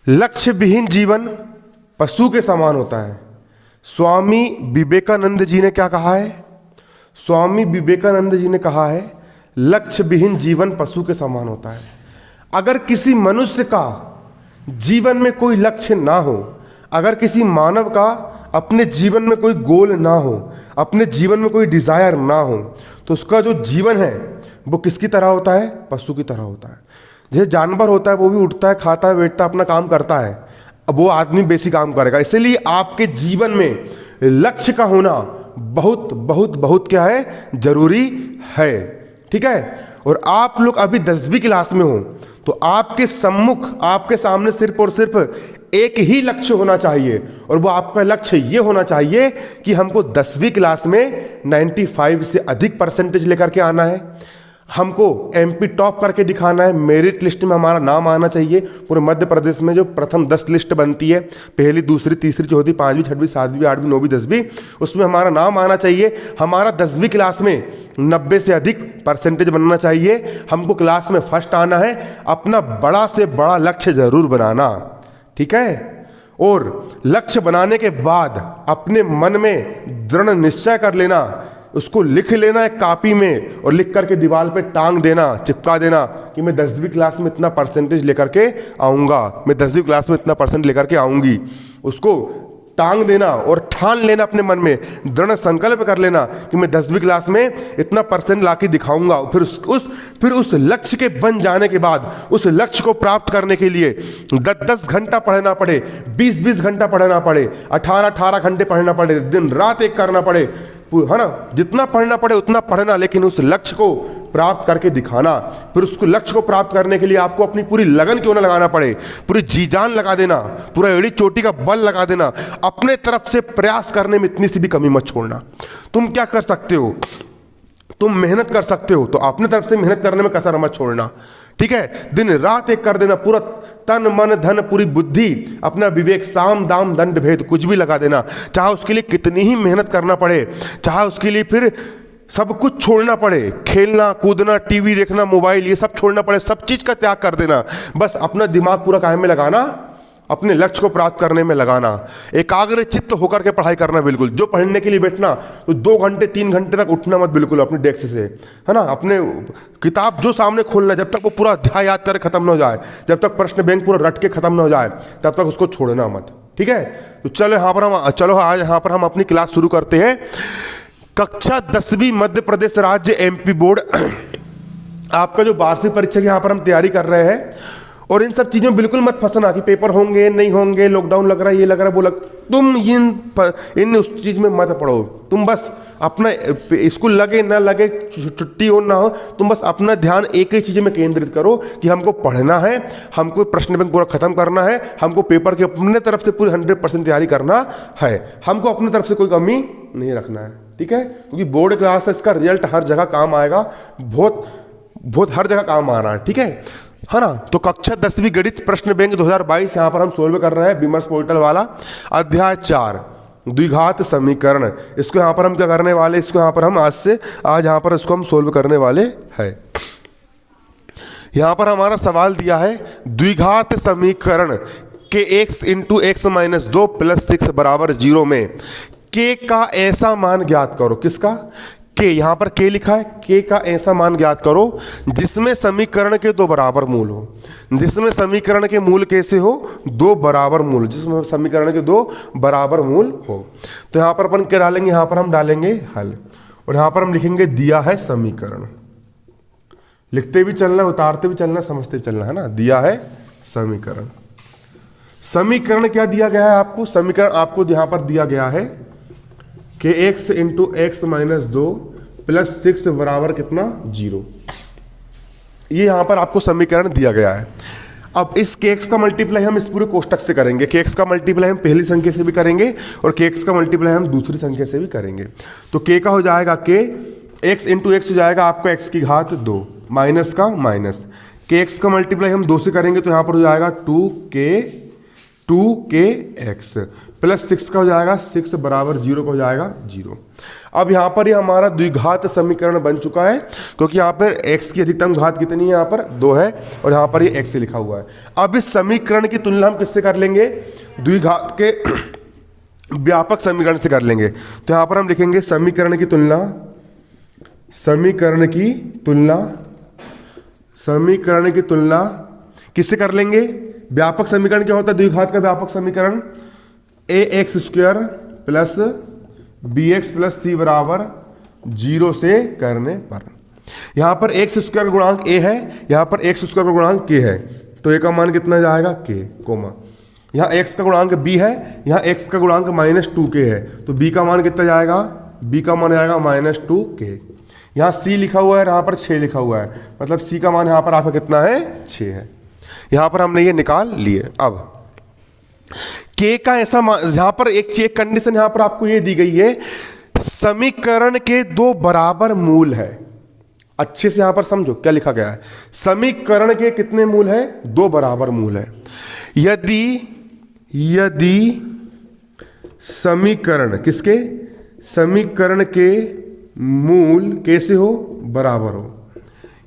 लक्ष्य विहीन जीवन पशु के समान होता है। स्वामी विवेकानंद जी ने क्या कहा है? स्वामी विवेकानंद जी ने कहा है लक्ष्य विहीन जीवन पशु के समान होता है। अगर किसी मनुष्य का जीवन में कोई लक्ष्य ना हो, अगर किसी मानव का अपने जीवन में कोई गोल ना हो, अपने जीवन में कोई डिजायर ना हो, तो उसका जो जीवन है वो किसकी तरह होता है? पशु की तरह होता है। जैसे जानवर होता है वो भी उठता है, खाता है, बैठता है, अपना काम करता है, अब वो आदमी बेसिक काम करेगा। इसलिए आपके जीवन में लक्ष्य का होना बहुत बहुत बहुत क्या है? जरूरी है। ठीक है। और आप लोग अभी 10वीं क्लास में हो तो आपके सम्मुख, आपके सामने सिर्फ और सिर्फ एक ही लक्ष्य होना चाहिए, और वो आपका लक्ष्य ये होना चाहिए कि हमको 10वीं क्लास में 95 से अधिक परसेंटेज लेकर के आना है, हमको एमपी टॉप करके दिखाना है, मेरिट लिस्ट में हमारा नाम आना चाहिए। पूरे मध्य प्रदेश में जो प्रथम 10 लिस्ट बनती है, पहली, दूसरी, तीसरी, चौथी, 5वीं, 6वीं, 7वीं, 8वीं, 9वीं, 10वीं, उसमें हमारा नाम आना चाहिए। हमारा 10वीं क्लास में 90 से अधिक परसेंटेज बनना चाहिए। हमको क्लास में फर्स्ट आना है। अपना बड़ा से बड़ा लक्ष्य जरूर बनाना। ठीक है। और लक्ष्य बनाने के बाद अपने मन में दृढ़ निश्चय कर लेना, उसको लिख लेना एक कॉपी में और लिख करके दीवार पे टांग देना, चिपका देना कि मैं 10वीं क्लास में इतना परसेंटेज लेकर के आऊँगा, मैं 10वीं क्लास में इतना परसेंट लेकर के आऊँगी। उसको टांग देना और ठान लेना, अपने मन में दृढ़ संकल्प कर लेना कि मैं 10वीं क्लास में इतना परसेंट ला के दिखाऊंगा। फिर उस लक्ष्य के बन जाने के बाद उस लक्ष्य को प्राप्त करने के लिए 10-10 घंटा पढ़ना पड़े, 20-20 घंटा पढ़ना पड़े, 18-18 घंटे पढ़ना पड़े, दिन रात एक करना पड़े, है ना, जितना पढ़ना पड़े उतना पढ़ना, लेकिन उस लक्ष्य को प्राप्त करके दिखाना। फिर उसको लक्ष्य को प्राप्त करने के लिए आपको अपनी पूरी लगन क्यों ना लगाना पड़े, पूरी जी जान लगा देना, पूरा एड़ी चोटी का बल लगा देना, अपने तरफ से प्रयास करने में इतनी सी भी कमी मत छोड़ना। तुम क्या कर सकते हो? तुम मेहनत कर सकते हो तो अपने तरफ से मेहनत करने में कसर मत छोड़ना। ठीक है। दिन रात एक कर देना, पूरा तन मन धन पूरी बुद्धि, अपना विवेक, साम दाम दंड भेद कुछ भी लगा देना, चाहे उसके लिए कितनी ही मेहनत करना पड़े, चाहे उसके लिए फिर सब कुछ छोड़ना पड़े, खेलना कूदना, टीवी देखना, मोबाइल, ये सब छोड़ना पड़े, सब चीज का त्याग कर देना। बस अपना दिमाग पूरा काहे में लगाना? अपने लक्ष्य को प्राप्त करने में लगाना। एकाग्र चित्त होकर के पढ़ाई करना। बिल्कुल जो पढ़ने के लिए बैठना तो 2 घंटे 3 घंटे तक उठना मत, बिल्कुल अपनी डेस्क से, है ना। अपने किताब जो सामने खोलना, जब तक वो पूरा अध्याय याद कर खत्म ना हो जाए, जब तक प्रश्न बैंक पूरा रट के खत्म ना हो जाए, तब तक उसको छोड़ना मत। ठीक है। तो चलो आज यहाँ पर हम अपनी क्लास शुरू करते हैं। कक्षा 10वीं मध्य प्रदेश राज्य एमपी बोर्ड आपका जो वार्षिक परीक्षा की यहाँ पर हम तैयारी कर रहे हैं, और इन सब चीज़ों में बिल्कुल मत फंसना कि पेपर होंगे नहीं होंगे, लॉकडाउन लग रहा है, ये लग रहा है, वो लग, तुम इन उस चीज़ में मत पढ़ो। तुम बस अपना स्कूल लगे ना लगे, छुट्टी हो ना हो, तुम बस अपना ध्यान एक ही चीज़ में केंद्रित करो कि हमको पढ़ना है, हमको प्रश्न बैंक पूरा खत्म करना है, हमको पेपर की अपने तरफ से पूरी 100% तैयारी करना है, हमको अपनी तरफ से कोई कमी नहीं रखना है। ठीक है। क्योंकि बोर्ड क्लास है, इसका रिजल्ट हर जगह काम आएगा, बहुत हर जगह काम आ रहा है। ठीक है ना। तो कक्षा 10वीं गणित प्रश्न बैंक 2022 यहाँ पर हम सोल्व कर रहे हैं, विमर्श पोर्टल वाला, अध्याय 4 द्विघात समीकरण। इसको यहाँ पर हम क्या करने वाले, इसको यहाँ पर हम आज यहाँ पर इसको हम सोल्व करने वाले हैं। यहाँ पर हमारा सवाल दिया है द्विघात समीकरण के x × x - 2 + 6 = 0 में k का ऐसा मान ज्ञात करो। किसका? k, यहाँ पर k लिखा है, k का ऐसा मान ज्ञात करो जिसमें समीकरण के 2 बराबर मूल हो। जिसमें समीकरण के मूल कैसे हो? 2 बराबर मूल, जिसमें समीकरण के 2 बराबर मूल हो। तो यहाँ पर अपन क्या डालेंगे? यहाँ पर हम डालेंगे हल, और यहाँ पर हम लिखेंगे दिया है समीकरण। लिखते भी चलना, उतारते भी चलना, समझते भी चलना, है ना। दिया है समीकरण। समीकरण क्या दिया गया है आपको? समीकरण आपको यहाँ पर दिया गया है कि x × x - 2 + 6 बराबर कितना? 0। ये यहां पर आपको समीकरण दिया गया है। अब इस kx का मल्टीप्लाई हम इस पूरे कोष्टक से करेंगे। kx का मल्टीप्लाई हम पहली संख्या से भी करेंगे और kx का मल्टीप्लाई हम दूसरी संख्या से भी करेंगे। तो k का हो जाएगा k, x × x हो जाएगा आपका x की घात 2, माइनस का माइनस, kx का मल्टीप्लाई हम 2 से करेंगे तो यहां पर हो जाएगा 2kx, प्लस 6 का हो जाएगा 6 बराबर 0 का हो जाएगा 0। अब यहाँ पर ये हमारा द्विघात समीकरण बन चुका है, क्योंकि यहाँ पर x की अधिकतम घात कितनी है, यहाँ पर 2 है, और यहाँ पर ये x से लिखा हुआ है। अब इस समीकरण की तुलना हम किससे कर लेंगे, द्विघात के व्यापक समीकरण से कर लेंगे। तो यहाँ पर हम लिखेंगे समीकरण की तुलना, समीकरण की तुलना किससे कर लेंगे, व्यापक समीकरण क्या होता है, द्विघात का व्यापक समीकरण ax square plus bx plus c बराबर 0 से करने पर। यहाँ पर x स्क्वायर गुणांक a है, यहाँ पर x स्क्वायर का गुणांक k है, तो a का मान कितना जाएगा k, कोमा यहाँ x का गुणांक b है, यहाँ x का गुणांक -2k है, तो b का मान कितना जाएगा, b का मान आएगा -2k। यहाँ c लिखा हुआ है, यहाँ पर 6 लिखा हुआ है, मतलब c का मान यहाँ पर आपका कितना है, 6 है। यहाँ पर हमने ये निकाल लिए। अब k का ऐसा यहाँ पर एक चेक कंडीशन यहाँ पर आपको ये दी गई है, समीकरण के 2 बराबर मूल है। अच्छे से यहाँ पर समझो क्या लिखा गया है, समीकरण के कितने मूल है, 2 बराबर मूल है। यदि समीकरण किसके, समीकरण के मूल कैसे हो, बराबर हो।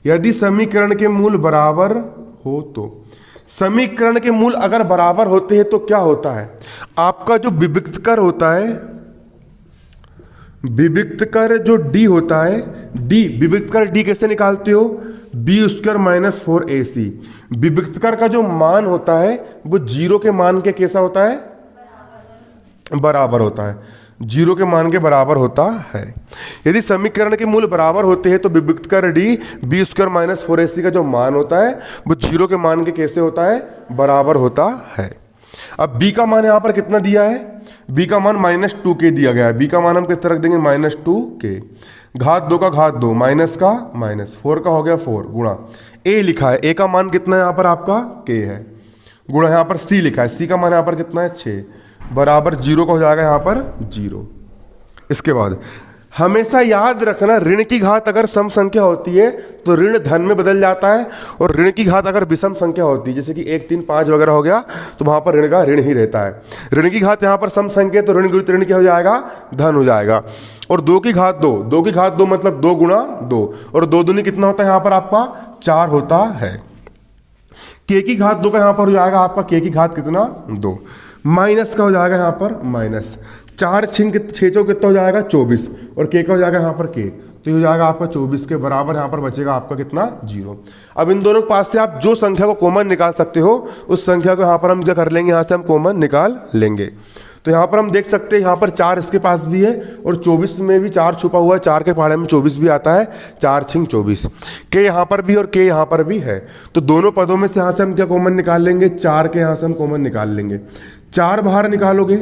यदि समीकरण के मूल बराबर हो तो, समीकरण के मूल अगर बराबर होते हैं तो क्या होता है, आपका जो विविक्तकर होता है, विविक्तकर जो d होता है, d विविक्तकर d कैसे निकालते हो, b स्क्वायर माइनस 4ac। विविक्तकर का जो मान होता है वो 0 के मान के कैसा होता है, बराबर होता है, 0 के मान के बराबर होता है। यदि समीकरण के मूल बराबर होते हैं तो विविक्तकर d b square minus 4ac का जो मान होता है वो 0 के मान के कैसे होता है, बराबर होता है। अब b का मान यहाँ पर कितना दिया है, b का मान -2k दिया गया है, b का मान हम कितना रख देंगे, -2k, घात 2 का घात 2, माइनस का माइनस, 4 का हो गया 4, गुणा a लिखा है, a का मान कितना है यहाँ पर आपका k है, गुणा यहाँ पर c लिखा है, c का मान यहाँ पर कितना है 6, बराबर 0 का हो जाएगा यहाँ पर 0। इसके बाद हमेशा याद रखना, ऋण की घात अगर सम संख्या होती है तो ऋण धन में बदल जाता है, और ऋण की घात अगर विषम संख्या होती है, जैसे कि 1 3 5 वगैरह हो गया, तो वहां पर ऋण का ऋण ही रहता है। ऋण की घात यहाँ पर सम संख्या, तो ऋण गुणित ऋण क्या हो जाएगा, धन हो जाएगा। और 2 की घात 2, 2 की घात 2 मतलब 2 गुणा 2, और 2 दूनी कितना होता है यहाँ पर आपका 4 होता है। k की घात 2 का यहाँ पर हो जाएगा आपका k की घात कितना, 2, माइनस का हो जाएगा यहाँ पर माइनस, 4 6 6 कितना हो जाएगा 24, और k का हो जाएगा यहाँ पर k, तो ये हो जाएगा आपका 24 के बराबर, यहाँ पर बचेगा आपका कितना 0। अब इन दोनों के पास से आप जो संख्या को कॉमन निकाल सकते हो उस संख्या को यहाँ पर हम क्या कर लेंगे, यहाँ से हम कॉमन निकाल लेंगे। तो यहाँ पर हम देख सकते हैं यहाँ पर 4 इसके पास भी है, और 24 में भी 4 छुपा हुआ है, 4 के पहाड़े में 24 भी आता है, 4 6 24, के यहाँ पर भी और के यहाँ पर भी है। तो दोनों पदों में से यहाँ से हम क्या कॉमन निकाल लेंगे, 4 के यहाँ से हम कॉमन निकाल लेंगे। 4 बाहर निकालोगे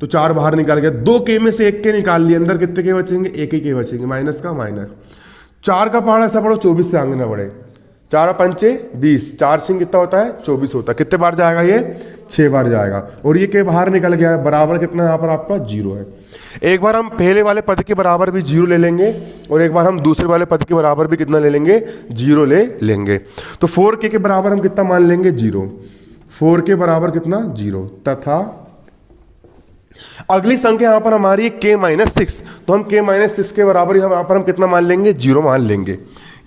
तो 4 बाहर निकाल गया, 2 के में से 1 के निकाल लिए, अंदर कितने के बचेंगे, 1 ही के बचेंगे, माइनस का माइनस। 4 का पहाड़ा ऐसा पढ़ो 24 से आगे ना बढ़े, 4 पंचे 20, 4 सिंह कितना होता है 24 होता है, कितने बार जाएगा ये 6 बार जाएगा, और ये के बाहर निकल गया है, बराबर कितना यहाँ पर आपका 0 है। एक बार हम पहले वाले पद के बराबर भी 0 ले लेंगे, और एक बार हम दूसरे वाले पद के बराबर भी कितना ले लेंगे, 0 ले लेंगे। तो 4k के बराबर हम कितना मान लेंगे, 0, 4 के बराबर कितना 0, तथा अगली संख्या यहां पर हमारी k-6, तो हम k-6 के बराबर यहाँ पर हम कितना मान लेंगे, 0 मान लेंगे।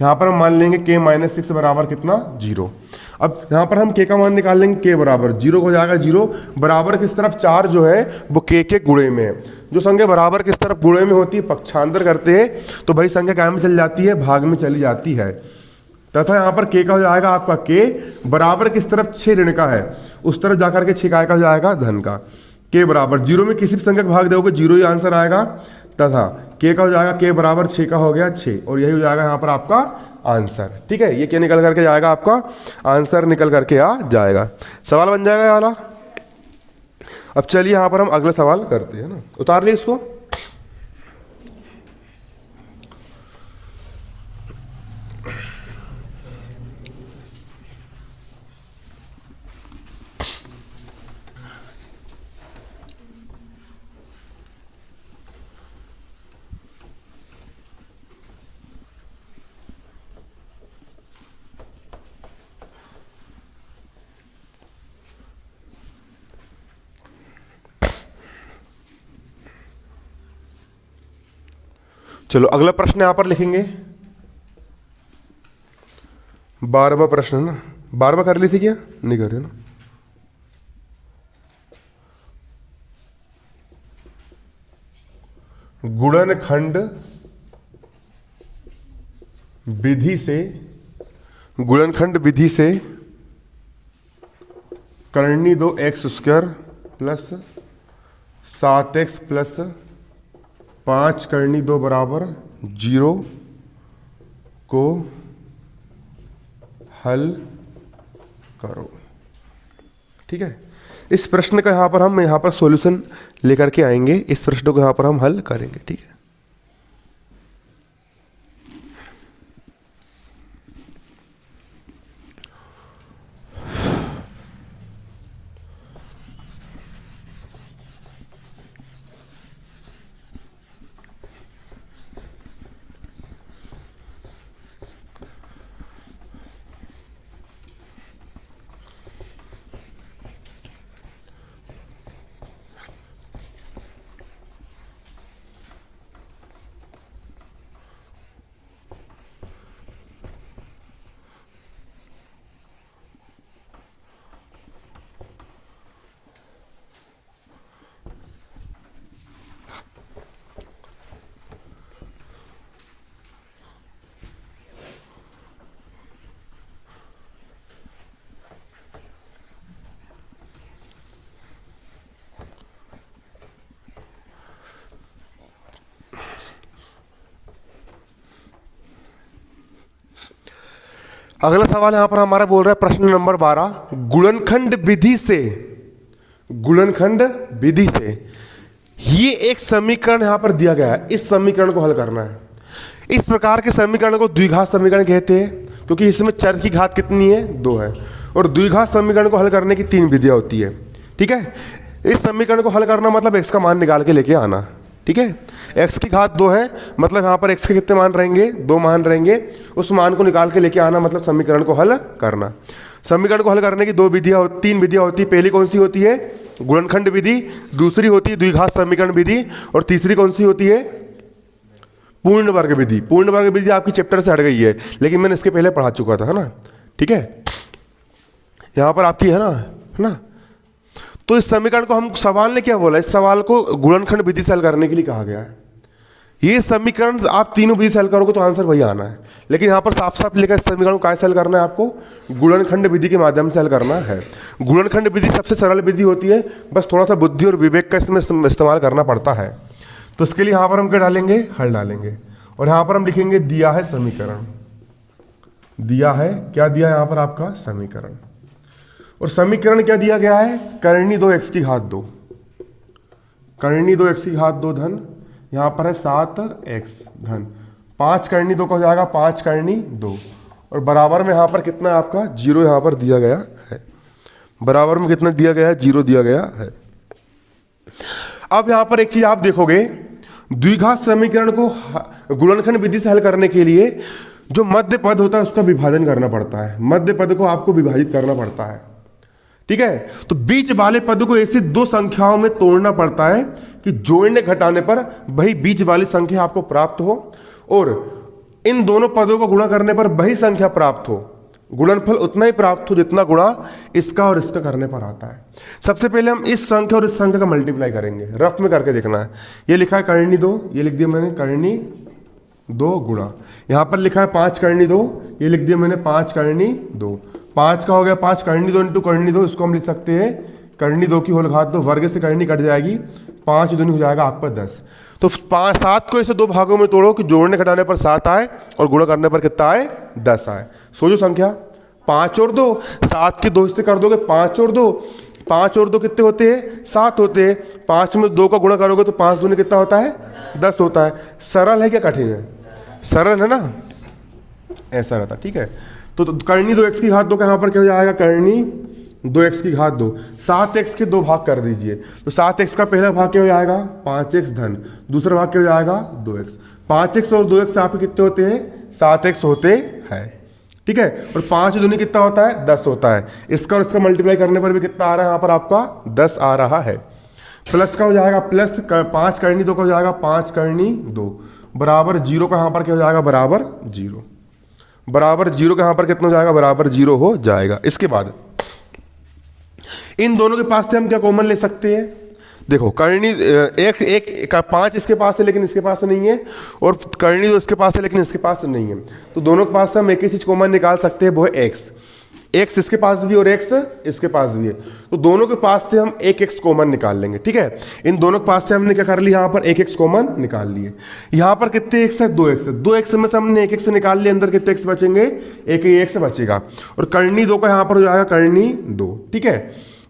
यहाँ पर हम मान लेंगे k-6 बराबर कितना 0। अब यहाँ पर हम k का मान निकाल लेंगे, k बराबर 0 हो जाएगा 0, बराबर किस तरफ 4 जो है वो k के गुणे में है। जो संख्या बराबर किस तरफ गुणे में होती है, पक्षांतर करते हैं तो भाई संख्या क्या में चली जाती है, भाग में चली जाती है। तथा यहाँ पर k का हो जाएगा आपका k बराबर किस तरफ 6 ऋण का है, उस तरफ जाकर के 6 का हो जाएगा धन का। k बराबर 0 में किसी भी संख्या का भाग दोगे 0 ही आंसर आएगा, तथा k का हो जाएगा k बराबर 6 का हो गया 6, और यही हो जाएगा यहाँ पर आपका आंसर। ठीक है, ये क्या निकल करके जाएगा, आपका आंसर निकल करके आ जाएगा। सवाल बन जाएगा ये वाला। अब चलिए यहाँ पर हम अगला सवाल करते हैं ना, उतार लिया इसको। चलो अगला प्रश्न यहां पर लिखेंगे, 12वां प्रश्न है ना, 12वां कर ली थी क्या, नहीं कर रहे ना। गुणनखंड विधि से, गुणनखंड विधि से करनी 2x² प्लस 7x प्लस 5 करनी 2 बराबर 0 को हल करो। ठीक है, इस प्रश्न का यहां पर हम यहां पर सॉल्यूशन लेकर के आएंगे, इस प्रश्न को यहां पर हम हल करेंगे। ठीक है, अगला सवाल यहां पर हमारा बोल रहा है प्रश्न नंबर 12, गुणनखंड विधि से, गुणनखंड विधि से ये एक समीकरण यहां पर दिया गया है, इस समीकरण को हल करना है। इस प्रकार के समीकरण को द्विघात समीकरण कहते हैं, क्योंकि इसमें चर की घात कितनी है, 2 है, और द्विघात समीकरण को हल करने की 3 विधियां होती है। ठीक है, इस समीकरण को हल करना मतलब x का मान निकाल के लेके आना। ठीक है, x की घात 2 है, मतलब यहाँ पर x के कितने मान रहेंगे, 2 मान रहेंगे, उस मान को निकाल के लेके आना, मतलब समीकरण को हल करना। समीकरण को हल करने की 3 विधियां होती है। पहली कौन सी होती है, गुणनखंड विधि, दूसरी होती है द्विघात समीकरण विधि, और तीसरी कौन सी होती है, पूर्ण वर्ग विधि। पूर्ण वर्ग विधि आपकी चैप्टर से हट गई है, लेकिन मैंने इसके पहले पढ़ा चुका था, है ना। ठीक है, यहाँ पर आपकी है ना। तो इस समीकरण को हम, सवाल ने क्या बोला, इस सवाल को गुणनखंड विधि से हल करने के लिए कहा गया है। ये समीकरण आप तीनों विधि से हल करोगे तो आंसर वही आना है, लेकिन यहाँ पर साफ साफ लिखा है इस समीकरण को कैसे हल करना है, आपको गुणनखंड विधि के माध्यम से हल करना है। गुणनखंड विधि सबसे सरल विधि होती है, बस थोड़ा सा बुद्धि और विवेक का इसमें इस्तेमाल करना पड़ता है। तो इसके लिए यहाँ पर हम क्या डालेंगे, हल डालेंगे, और यहाँ पर हम लिखेंगे दिया है समीकरण, दिया है, क्या दिया है यहाँ पर आपका समीकरण, और समीकरण क्या दिया गया है, करनी 2x की घात 2, करनी 2x की घात 2 धन, यहाँ पर है 7x धन 5 करनी 2 का हो जाएगा 5 करनी 2, और बराबर में यहाँ पर कितना है आपका 0 यहाँ पर दिया गया है, बराबर में कितना दिया गया है, 0 दिया गया है। अब यहाँ पर एक चीज आप देखोगे, द्विघात समीकरण को गुणनखंड विधि से हल करने के लिए जो मध्य पद होता है उसका विभाजन करना पड़ता है, मध्य पद को आपको विभाजित करना पड़ता है। ठीक है, तो बीच वाले पद को ऐसे 2 संख्याओं में तोड़ना पड़ता है कि जोड़ने घटाने पर वही बीच वाली संख्या आपको प्राप्त हो, और इन दोनों पदों को गुणा करने पर वही संख्या प्राप्त हो, गुणनफल उतना ही प्राप्त हो जितना गुणा इसका और इसका करने पर आता है। सबसे पहले हम इस संख्या और इस संख्या का मल्टीप्लाई करेंगे, रफ में करके देखना है। ये लिखा है करनी 2, ये लिख दिया मैंने करनी 2 गुणा, यहाँ पर लिखा है 5 करनी 2, ये लिख दिया मैंने 5 करनी 2, 5 का हो गया 5 करनी 2 इंटू करनी 2, इसको हम लिख सकते हैं करनी 2 की होल घात 2, वर्ग से करनी कट जाएगी, 5 दूनी हो जाएगा आपका 10। तो 7 को ऐसे 2 भागों में तोड़ो कि जोड़ने घटाने पर 7 आए और गुणा करने पर कितना आए, 10 आए। सोचो संख्या 5 और 2, 7 के 2 हिस्से कर दोगे, 5 और 2, 5 और 2 कितने होते हैं, 7 होते हैं, 5 में 2 का गुणा करोगे तो 5 दूनी कितना होता है, 10 होता है। सरल है क्या कठिन है, सरल है ना, ऐसा रहता। ठीक है, तो करनी 2x की घात 2 का यहाँ पर क्या हो जाएगा, करनी 2x की घात 2, 7x के 2 भाग कर दीजिए, तो 7x का पहला भाग क्या हो जाएगा 5x धन, दूसरा भाग क्या हो जाएगा 2x, 5x और 2x आपके कितने होते हैं, 7x होते हैं। ठीक है, और 5 दूनी कितना होता है, 10 होता है, इसका और इसका मल्टीप्लाई करने पर भी कितना आ रहा है यहाँ पर आपका 10 आ रहा है। प्लस का हो जाएगा प्लस 5 करनी 2 का हो जाएगा 5 करनी 2, बराबर जीरो का यहाँ पर क्या हो जाएगा, बराबर जीरो। बराबर जीरो का यहाँ पर कितना हो जाएगा, बराबर जीरो हो जाएगा। इसके बाद इन दोनों के पास से हम क्या कॉमन ले सकते हैं, देखो करनी एक एक का 5 इसके पास है लेकिन इसके पास नहीं है, और करनी दो इसके पास है लेकिन इसके पास नहीं है, तो दोनों के पास से हम एक ही चीज कॉमन निकाल सकते हैं, वो है एक्स। एक्स इसके पास भी और एक्स इसके पास भी है, तो दोनों के पास से हम एक एक्स कॉमन निकाल लेंगे। ठीक है, इन दोनों के पास से हमने क्या कर लिया, यहाँ पर एक एक्स कॉमन निकाल लिए। यहाँ पर कितने एक्स है, 2x है, 2x में से हमने एक एक्स निकाल लिया, अंदर कितने एक्स बचेंगे, एक ही एक्स बचेगा। और करनी दो का यहाँ पर हो जाएगा करनी दो। ठीक है,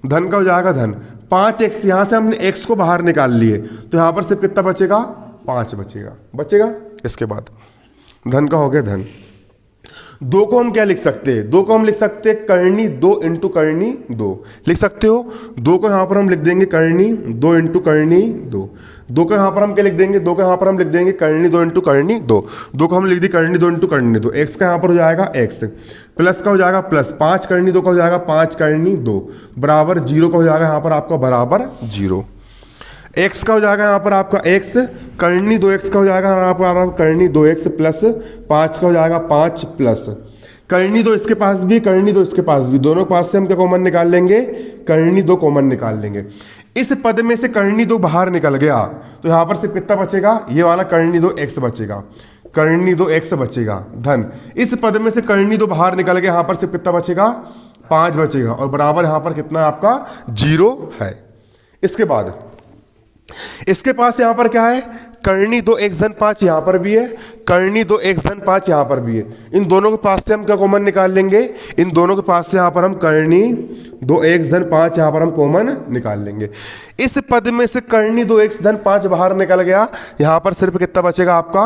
धन का हो जाएगा धन। 5x, यहाँ से हमने x को बाहर निकाल लिए, तो यहाँ पर सिर्फ कितना बचेगा, 5 बचेगा। इसके बाद धन का हो गया धन। दो को हम क्या लिख सकते हैं, दो को हम लिख सकते हैं करनी दो इंटू करनी दो, लिख सकते हो। दो को यहाँ पर हम लिख देंगे करनी दो इंटू करनी दो। दो को यहाँ पर हम क्या लिख देंगे, दो को यहाँ पर हम लिख देंगे करनी दो इंटू करनी दो। दो को हम लिख दी करनी दो इंटू करनी दो। एक्स का यहाँ पर हो जाएगा एक्स, प्लस का हो जाएगा प्लस, 5 करनी दो का हो जाएगा 5 करनी दो, बराबर जीरो का हो जाएगा यहाँ पर आपका बराबर जीरो। एक्स का हो जाएगा यहाँ पर आपका एक्स, करनी दो एक्स का हो जाएगा यहाँ पर आपका करनी दो एक्स, प्लस 5 का हो जाएगा 5 प्लस करनी दो इसके पास भी, करनी दो इसके पास भी, दोनों के पास से हम क्या कॉमन निकाल लेंगे, करनी दो कॉमन निकाल लेंगे। इस पद में से करनी दो बाहर निकल गया, तो यहाँ पर सिर्फ कितना बचेगा, ये वाला करनी दो एक्स बचेगा, करनी दो एक्स बचेगा धन। इस पद में से करनी दो बाहर निकल गया, यहाँ पर सिर्फ कितना बचेगा, 5 बचेगा, और बराबर यहाँ पर कितना है आपका जीरो है। इसके बाद इसके पास यहां पर क्या है, करनी दो एक्स धन 5 यहां पर भी है, करनी दो एक्स धन 5 यहां पर भी है। इन दोनों के पास से हम क्या कॉमन निकाल लेंगे, इन दोनों के पास से यहां पर हम करनी दो एक्स धन 5 यहां पर हम कॉमन निकाल लेंगे। इस पद में से करनी दो एक्स धन 5 बाहर निकल गया, यहां पर सिर्फ कितना बचेगा आपका,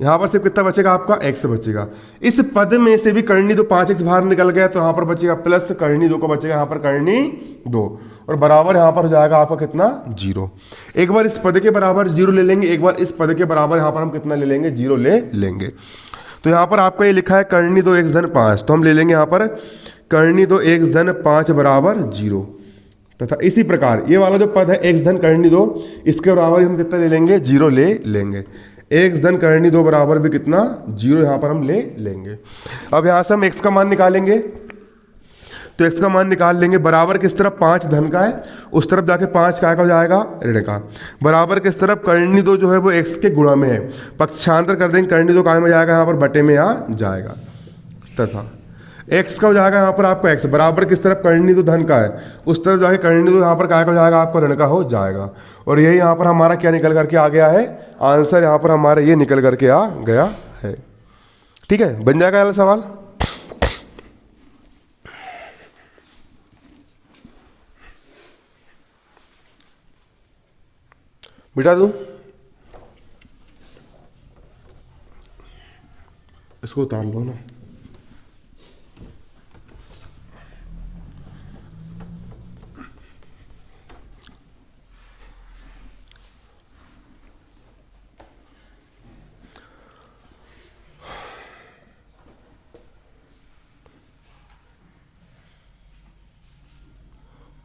यहां पर सिर्फ कितना बचेगा आपका एक्स बचेगा। इस पद में से भी करनी दो 5x बाहर निकल गया, तो यहां पर बचेगा प्लस करनी दो को बचेगा यहाँ पर करनी दो, और बराबर यहां पर हो जाएगा आपका कितना, जीरो। एक बार इस पद के बराबर जीरो ले लेंगे, एक बार इस पद के बराबर यहां पर हम कितना ले लेंगे, जीरो ले लेंगे। तो यहां पर आपका ये लिखा है करनी दो एक्स धन 5, तो हम ले लेंगे यहां पर करनी दो एक्स धन 5 बराबर जीरो, तथा इसी प्रकार ये वाला जो पद है एक्स धन करनी दो, इसके बराबर हम कितना ले लेंगे, जीरो ले लेंगे। एक्स धन करनी दो बराबर भी कितना, जीरो यहां पर हम ले लेंगे। अब यहां से हम एक्स का मान निकालेंगे, तो एक्स का मान निकाल लेंगे, बराबर किस तरफ 5 धन का है, उस तरफ जाके 5 का हो जाएगा ऋण का, बराबर किस तरफ करनी दो जो है वो एक्स के गुणा में है, पक्षांतर कर देंगे, करनी दो काय में जाएगा, यहाँ पर बटे में आ जाएगा, तथा एक्स का हो जाएगा यहाँ पर आपका एक्स, बराबर किस तरफ करनी दो धन का है, उस तरफ जाके करनी दो यहाँ पर काय का हो जाएगा, आपका ऋण का हो जाएगा। और यही यहाँ पर हमारा क्या निकल करके आ गया है, आंसर यहाँ पर हमारा ये निकल करके आ गया है। ठीक है, बन जाएगा वाला सवाल। मिटा दूं, इसको उतार लो ना।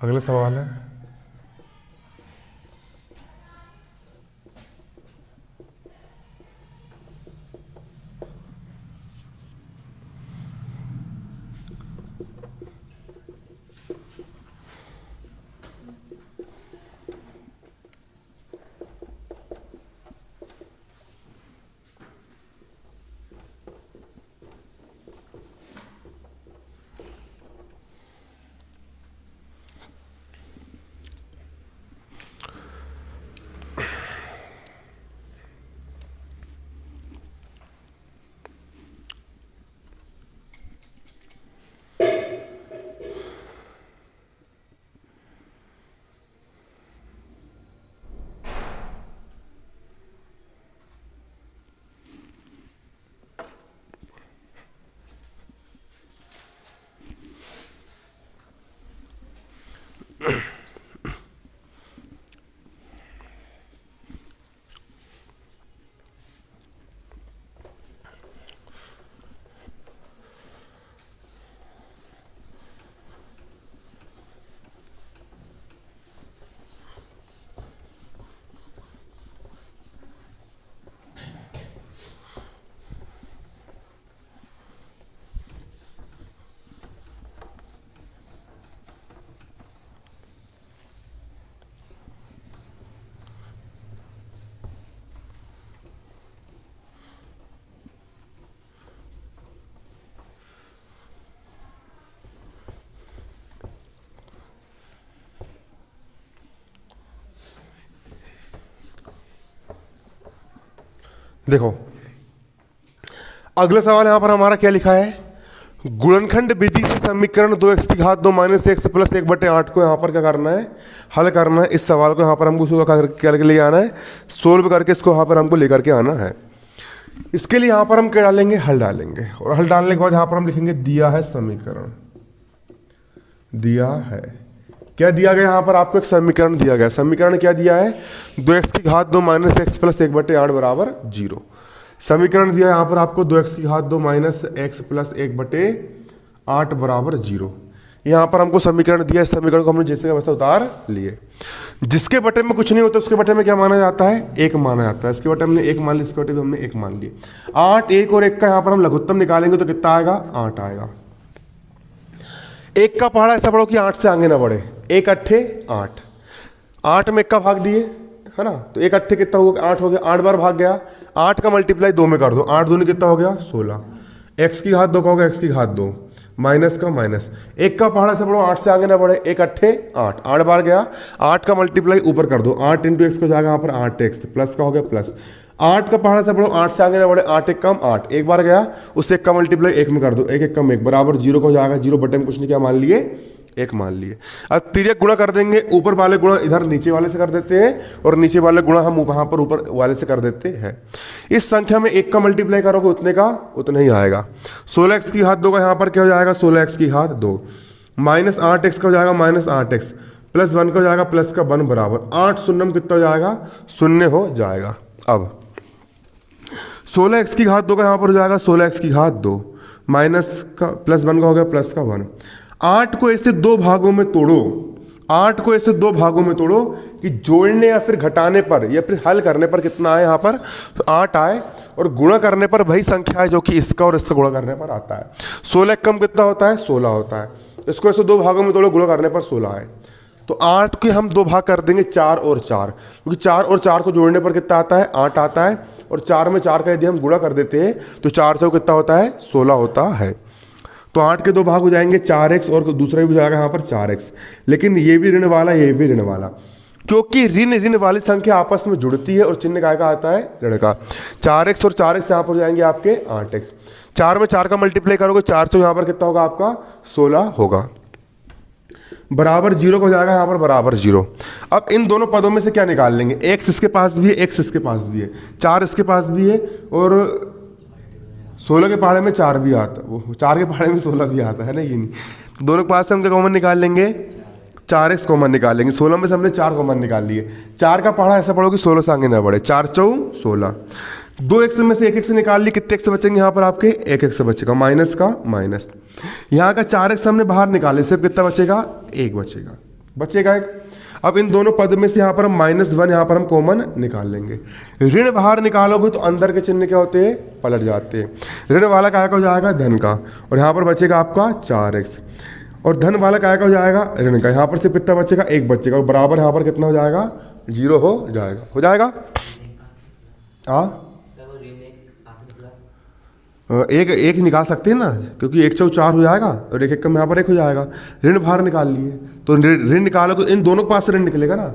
अगला सवाल है, देखो अगला सवाल यहां पर हमारा क्या लिखा है, गुणनखंड विधि से समीकरण 2x की घात 2 माइनस एक्स प्लस 1/8 को यहाँ पर क्या करना है, हल करना है। इस सवाल को यहाँ पर हमको करके ले आना है, सोल्व करके इसको यहाँ पर हमको लेकर के आना है। इसके लिए यहाँ पर हम क्या डालेंगे, हल डालेंगे, और हल डालने के बाद यहाँ पर हम लिखेंगे दिया है समीकरण, दिया है क्या दिया गया, यहाँ पर आपको एक समीकरण दिया गया। समीकरण क्या दिया है, 2x की घात 2 माइनस एक्स प्लस 1/8 बराबर 0। समीकरण दिया यहाँ पर आपको 2x की घात 2 माइनस एक्स प्लस 1/8 बराबर 0। यहाँ पर हमको समीकरण दिया, इस समीकरण को हमने जैसे का वैसे उतार लिए। जिसके बटे में कुछ नहीं होता उसके बटे में क्या माना जाता है, 1 माना जाता है। इसके बटे हमने 1 मान लिया, इसके बटे में हमने 1 मान लिया। 8 1 और 1 का यहाँ पर हम लघुत्तम निकालेंगे तो कितना आएगा, 8 आएगा। 1 का पहाड़ा ऐसा पढ़ो कि 8 से आगे ना बढ़े, 1 अट्ठे 8, 8 में 1 का भाग दिए है ना, तो 1 अट्ठे कितना हो गया, 8 हो गया, 8 बार भाग गया, 8 का मल्टीप्लाई 2 में कर दो, 8 दूनी कितना हो गया 16। x की घात 2 का होगा x की घात 2 माइनस का माइनस, 1 का पहाड़ा से पढ़ो 8 से आगे ना बढ़े, 1 अट्ठे 8, 8 बार गया, 8 का मल्टीप्लाई ऊपर कर दो, 8 इंटू एक्स को जाएगा यहाँ पर 8x प्लस का हो गया प्लस, 8 का पहाड़ा से पढ़ो 8 से आगे ना बढ़े, 8 1 कम 8, एक बार गया, उससे 1 का मल्टीप्लाई 1 में कर दो, 1 1 कम 1 बराबर 0 को जाएगा, 0 बटे में कुछ नहीं क्या मान लिए, 1 मान लिए। अब तिर्यक गुणा कर देंगे, ऊपर वाले गुणा इधर नीचे वाले से कर देते हैं और नीचे वाले गुणा हम वहां पर ऊपर वाले से कर देते हैं। इस संख्या में 1 का मल्टीप्लाई करोगे उतने का उतना ही आएगा। 16x की घात 2 का यहाँ पर क्या हो जाएगा, 16x की घात 2 माइनस 8x का हो जाएगा माइनस 8x प्लस 1 का हो जाएगा प्लस का 1 बराबर 8 शून्य में कितना हो जाएगा, 0 हो जाएगा। अब 16x की घात 2 का यहाँ पर हो जाएगा 16x की घात 2 माइनस का प्लस 1 का हो गया प्लस का 1। 8 को ऐसे 2 भागों में तोड़ो, 8 को ऐसे 2 भागों में तोड़ो कि जोड़ने या फिर घटाने पर या फिर हल करने पर कितना आए, यहाँ पर तो 8 आए, और गुणा करने पर वही संख्या है जो कि इसका और इसका गुणा करने पर आता है। 16 कम कितना होता है, 16 होता है। इसको ऐसे 2 भागों में तोड़ो, गुणा करने पर 16 आए, तो 8 के हम 2 भाग कर देंगे 4 और 4, क्योंकि 4 और 4 को जोड़ने पर कितना आता है, 8 आता है, और 4 में 4 का यदि हम गुणा कर देते हैं तो 4 से कितना होता है, 16 होता है। तो 8 के 2 भाग हो जाएंगे 4x और दूसरा भी हो जाएगा यहाँ पर 4x, लेकिन ये भी ऋण वाला ये भी ऋण वाला, क्योंकि ऋण वाली संख्या आपस में जुड़ती है और चिन्ह काय का आता है, ऋण का। 4x और 4x यहाँ पर हो जाएंगे आपके 8x, 4 में 4 का मल्टीप्लाई करोगे 4 से यहाँ पर कितना होगा आपका 16 होगा, बराबर 0 को जाएगा यहाँ पर बराबर 0। अब इन दोनों पदों में से क्या निकाल लेंगे, x इसके पास भी है, x इसके पास भी है, 4 इसके पास भी है, और 16 के पहाड़े में 4 भी आता, वो 4 के पहाड़े में 16 भी आता है ना, ये नहीं, तो दोनों के पास से हम क्या कॉमन निकाल लेंगे, 4x कॉमन निकाल लेंगे। 16 में से हमने 4 कॉमन निकाल लिए, 4 का पहाड़ा ऐसा पढ़ो कि 16 से आगे ना बढ़े, 4 4 16, 2x में से 1x निकाल ली, कितने x बचेंगे यहाँ पर आपके, 1x बचेगा, माइनस का माइनस, यहाँ का 4x हमने बाहर निकाले, सिर्फ कितना बचेगा, 1 बचेगा, बचेगा 1। अब इन दोनों पद में से यहाँ पर हम -1 यहाँ पर हम कॉमन निकाल लेंगे। ऋण बाहर निकालोगे तो अंदर के चिन्ह क्या होते हैं, पलट जाते हैं। ऋण वाला काय का हो जाएगा, धन का, और यहाँ पर बचेगा आपका 4x, और धन वाला काय का हो जाएगा, ऋण का। यहाँ पर से कितना बचेगा, 1 बचेगा, और बराबर यहाँ पर कितना हो जाएगा, 0 हो जाएगा, हो जाएगा। हाँ एक निकाल सकते हैं ना, क्योंकि 1 4 4 हो जाएगा और 1 1 कम यहाँ पर 1 हो जाएगा। ऋण बाहर निकाल लिए तो ऋण निकालोगे, इन दोनों के पास से ऋण निकलेगा ना,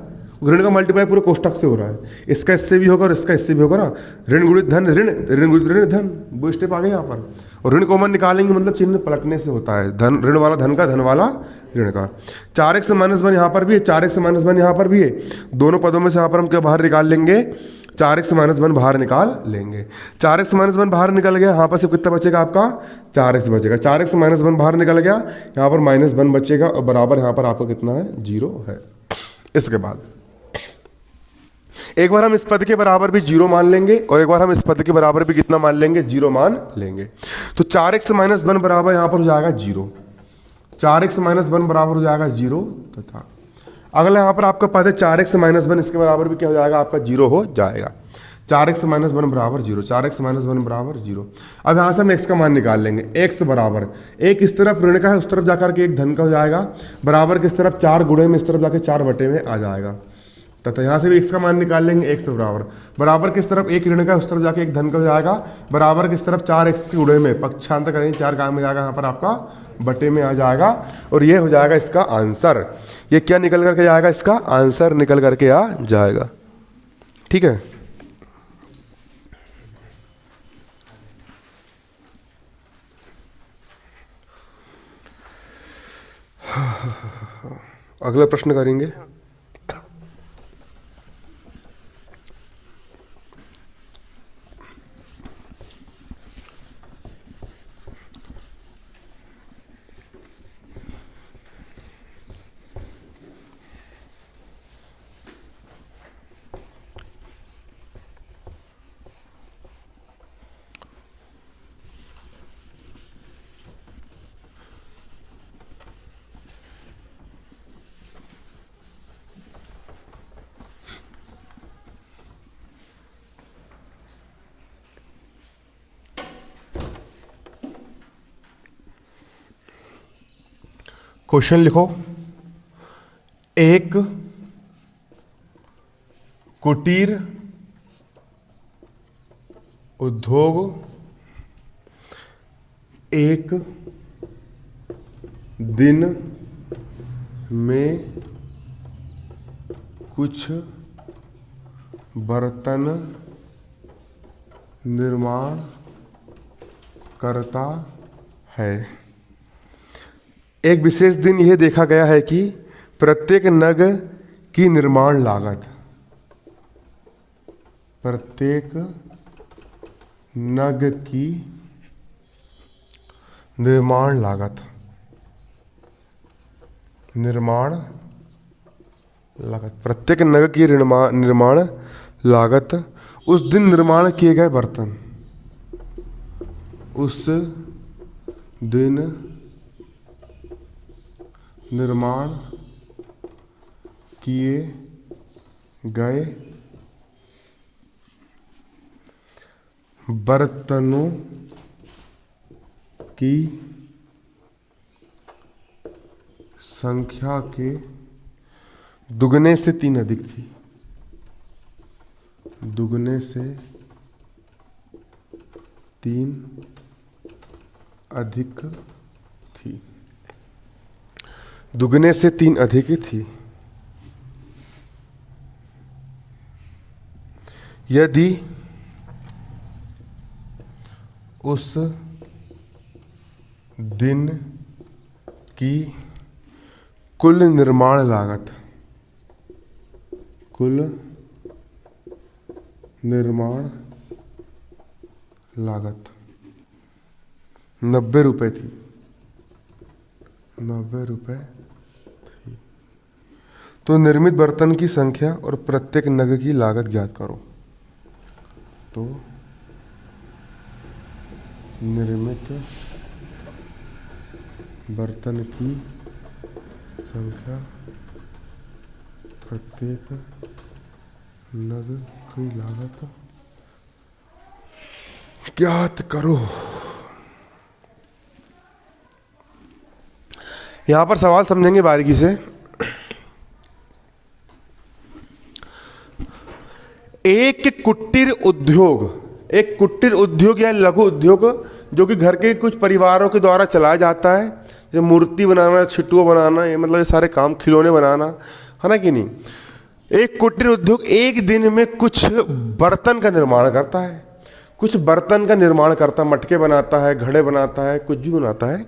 ऋण का मल्टीप्लाई पूरे कोष्टक से हो रहा है, इसका इससे भी होगा और इसका इससे भी होगा ना, ऋण गुणित धन ऋण, ऋण गुणित ऋण धन, वो स्टेप आ गए यहाँ पर। और ऋण कॉमन निकालेंगे मतलब चिन्ह पलटने से होता है, धन ऋण वाला धन का, धन वाला ऋण का। 4x से -1 यहाँ पर भी है, 4x से -1 यहाँ पर भी है, दोनों पदों में से यहाँ पर हम क्या बाहर निकाल लेंगे, 4x से -1 बाहर निकाल लेंगे। 4x से -1 बाहर निकल गया, यहाँ पर सिर्फ कितना बचेगा आपका, 4x बचेगा। 4x से -1 बाहर निकल गया, यहाँ पर -1 बचेगा, और बराबर यहाँ पर आपका कितना है, 0 है। इसके बाद एक बार हम इस पद के बराबर भी 0 मान लेंगे, और एक बार हम इस पद के बराबर भी कितना मान लेंगे, 0 मान लेंगे। तो 4x से -1 बराबर यहाँ पर हो जाएगा 0, 4x से -1 बराबर हो जाएगा 0, तथा अगला यहाँ पर आपका पद है 4x से -1, इसके बराबर भी क्या हो जाएगा आपका, 0 हो जाएगा। 4x से -1 बराबर 0, 4x से -1 बराबर 0। अब यहाँ से हम x का मान निकाल लेंगे, x बराबर, एक इस तरफ ऋण का है, उस तरफ जाकर के एक धन का हो जाएगा, बराबर किस तरफ 4 गुणे में, इस तरफ जाके 4 बटे में आ जाएगा, तथा यहाँ से भी x का मान निकाल लेंगे, x बराबर, बराबर किस तरफ एक ऋण का है, उस तरफ जाके एक धन का हो जाएगा, बराबर किस तरफ 4x के गुणे में, पक्षांतर करेंगे, 4 काम में जाएगा, यहाँ पर आपका बटे में आ जाएगा, और ये हो जाएगा इसका आंसर। ये क्या निकल करके जाएगा, इसका आंसर निकल करके आ जाएगा। ठीक है, अगला प्रश्न करेंगे। क्वेश्चन लिखो। एक कुटीर उद्योग एक दिन में कुछ बर्तन निर्माण करता है। एक विशेष दिन यह देखा गया है कि प्रत्येक नग की निर्माण लागत, प्रत्येक नग की निर्माण लागत, प्रत्येक नग की निर्माण लागत, उस दिन निर्माण किए गए बर्तन, उस दिन निर्माण किए गए बर्तनों की संख्या के दुगने से 3 अधिक थी, दुगने से 3 अधिक थी, दुगने से 3 अधिक थी। यदि उस दिन की कुल निर्माण लागत, कुल निर्माण लागत 90 रुपये थी, 90 रुपये थी, तो निर्मित बर्तन की संख्या और प्रत्येक नग की लागत ज्ञात करो। तो निर्मित बर्तन की संख्या, प्रत्येक नग की लागत ज्ञात करो। यहां पर सवाल समझेंगे बारीकी से। एक कुटीर उद्योग, एक कुटीर उद्योग या लघु उद्योग जो कि घर के कुछ परिवारों के द्वारा चलाया जाता है, जैसे मूर्ति बनाना, छिटुआ बनाना, ये मतलब ये सारे काम, खिलौने बनाना, है ना कि नहीं। एक कुटीर उद्योग एक दिन में कुछ बर्तन का निर्माण करता है, कुछ बर्तन का निर्माण करता है, मटके बनाता है, घड़े बनाता है, कुछ भी बनाता है,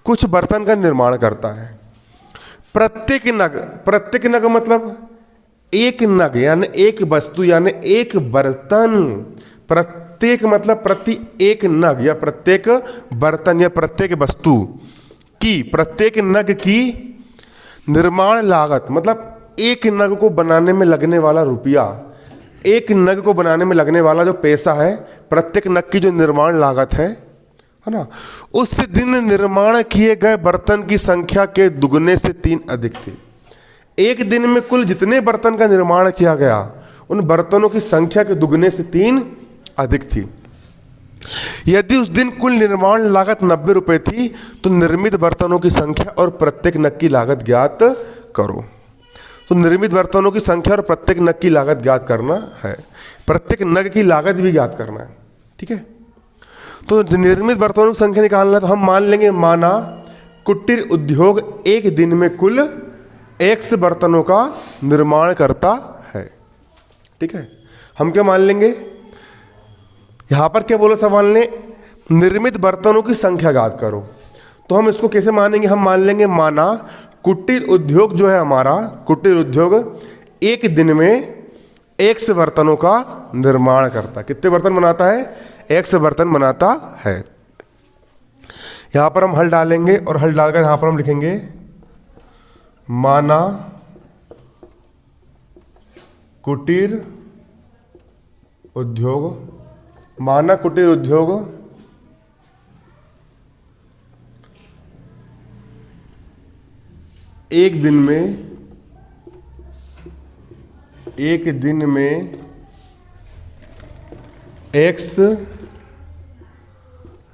कुछ बर्तन का निर्माण करता है। प्रत्येक नग मतलब एक नग यानी एक वस्तु यानी एक बर्तन, प्रत्येक मतलब प्रति एक नग या प्रत्येक बर्तन या प्रत्येक वस्तु की, प्रत्येक नग की निर्माण लागत मतलब एक नग को बनाने में लगने वाला रुपया, एक नग को बनाने में लगने वाला जो पैसा है, प्रत्येक नग की जो निर्माण लागत है ना, उस दिन निर्माण किए गए बर्तन की संख्या के दुगने से 3 अधिक थी। एक दिन में कुल जितने बर्तन का निर्माण किया गया उन बर्तनों की संख्या के दुगने से 3 अधिक थी। यदि उस दिन कुल निर्माण लागत 90 रुपये थी तो निर्मित बर्तनों की संख्या और प्रत्येक नग की लागत ज्ञात करो। तो निर्मित बर्तनों की संख्या और प्रत्येक नग की लागत ज्ञात करना है, प्रत्येक नग की लागत भी ज्ञात करना है। ठीक है, तो निर्मित बर्तनों की संख्या निकालना है तो हम मान लेंगे, माना कुटीर उद्योग एक दिन में कुल X बर्तनों का निर्माण करता है। ठीक है, हम क्या मान लेंगे, यहां पर क्या बोला सवाल ने, निर्मित बर्तनों की संख्या ज्ञात करो। तो हम इसको कैसे मानेंगे, हम मान लेंगे माना कुटीर उद्योग जो है हमारा, कुटीर उद्योग एक दिन में 100 बर्तनों का निर्माण करता है। कितने बर्तन बनाता है? 100 बर्तन बनाता है। यहां पर हम हल डालेंगे और हल डालकर यहां पर हम लिखेंगे माना कुटीर उद्योग, माना कुटीर उद्योग एक दिन में X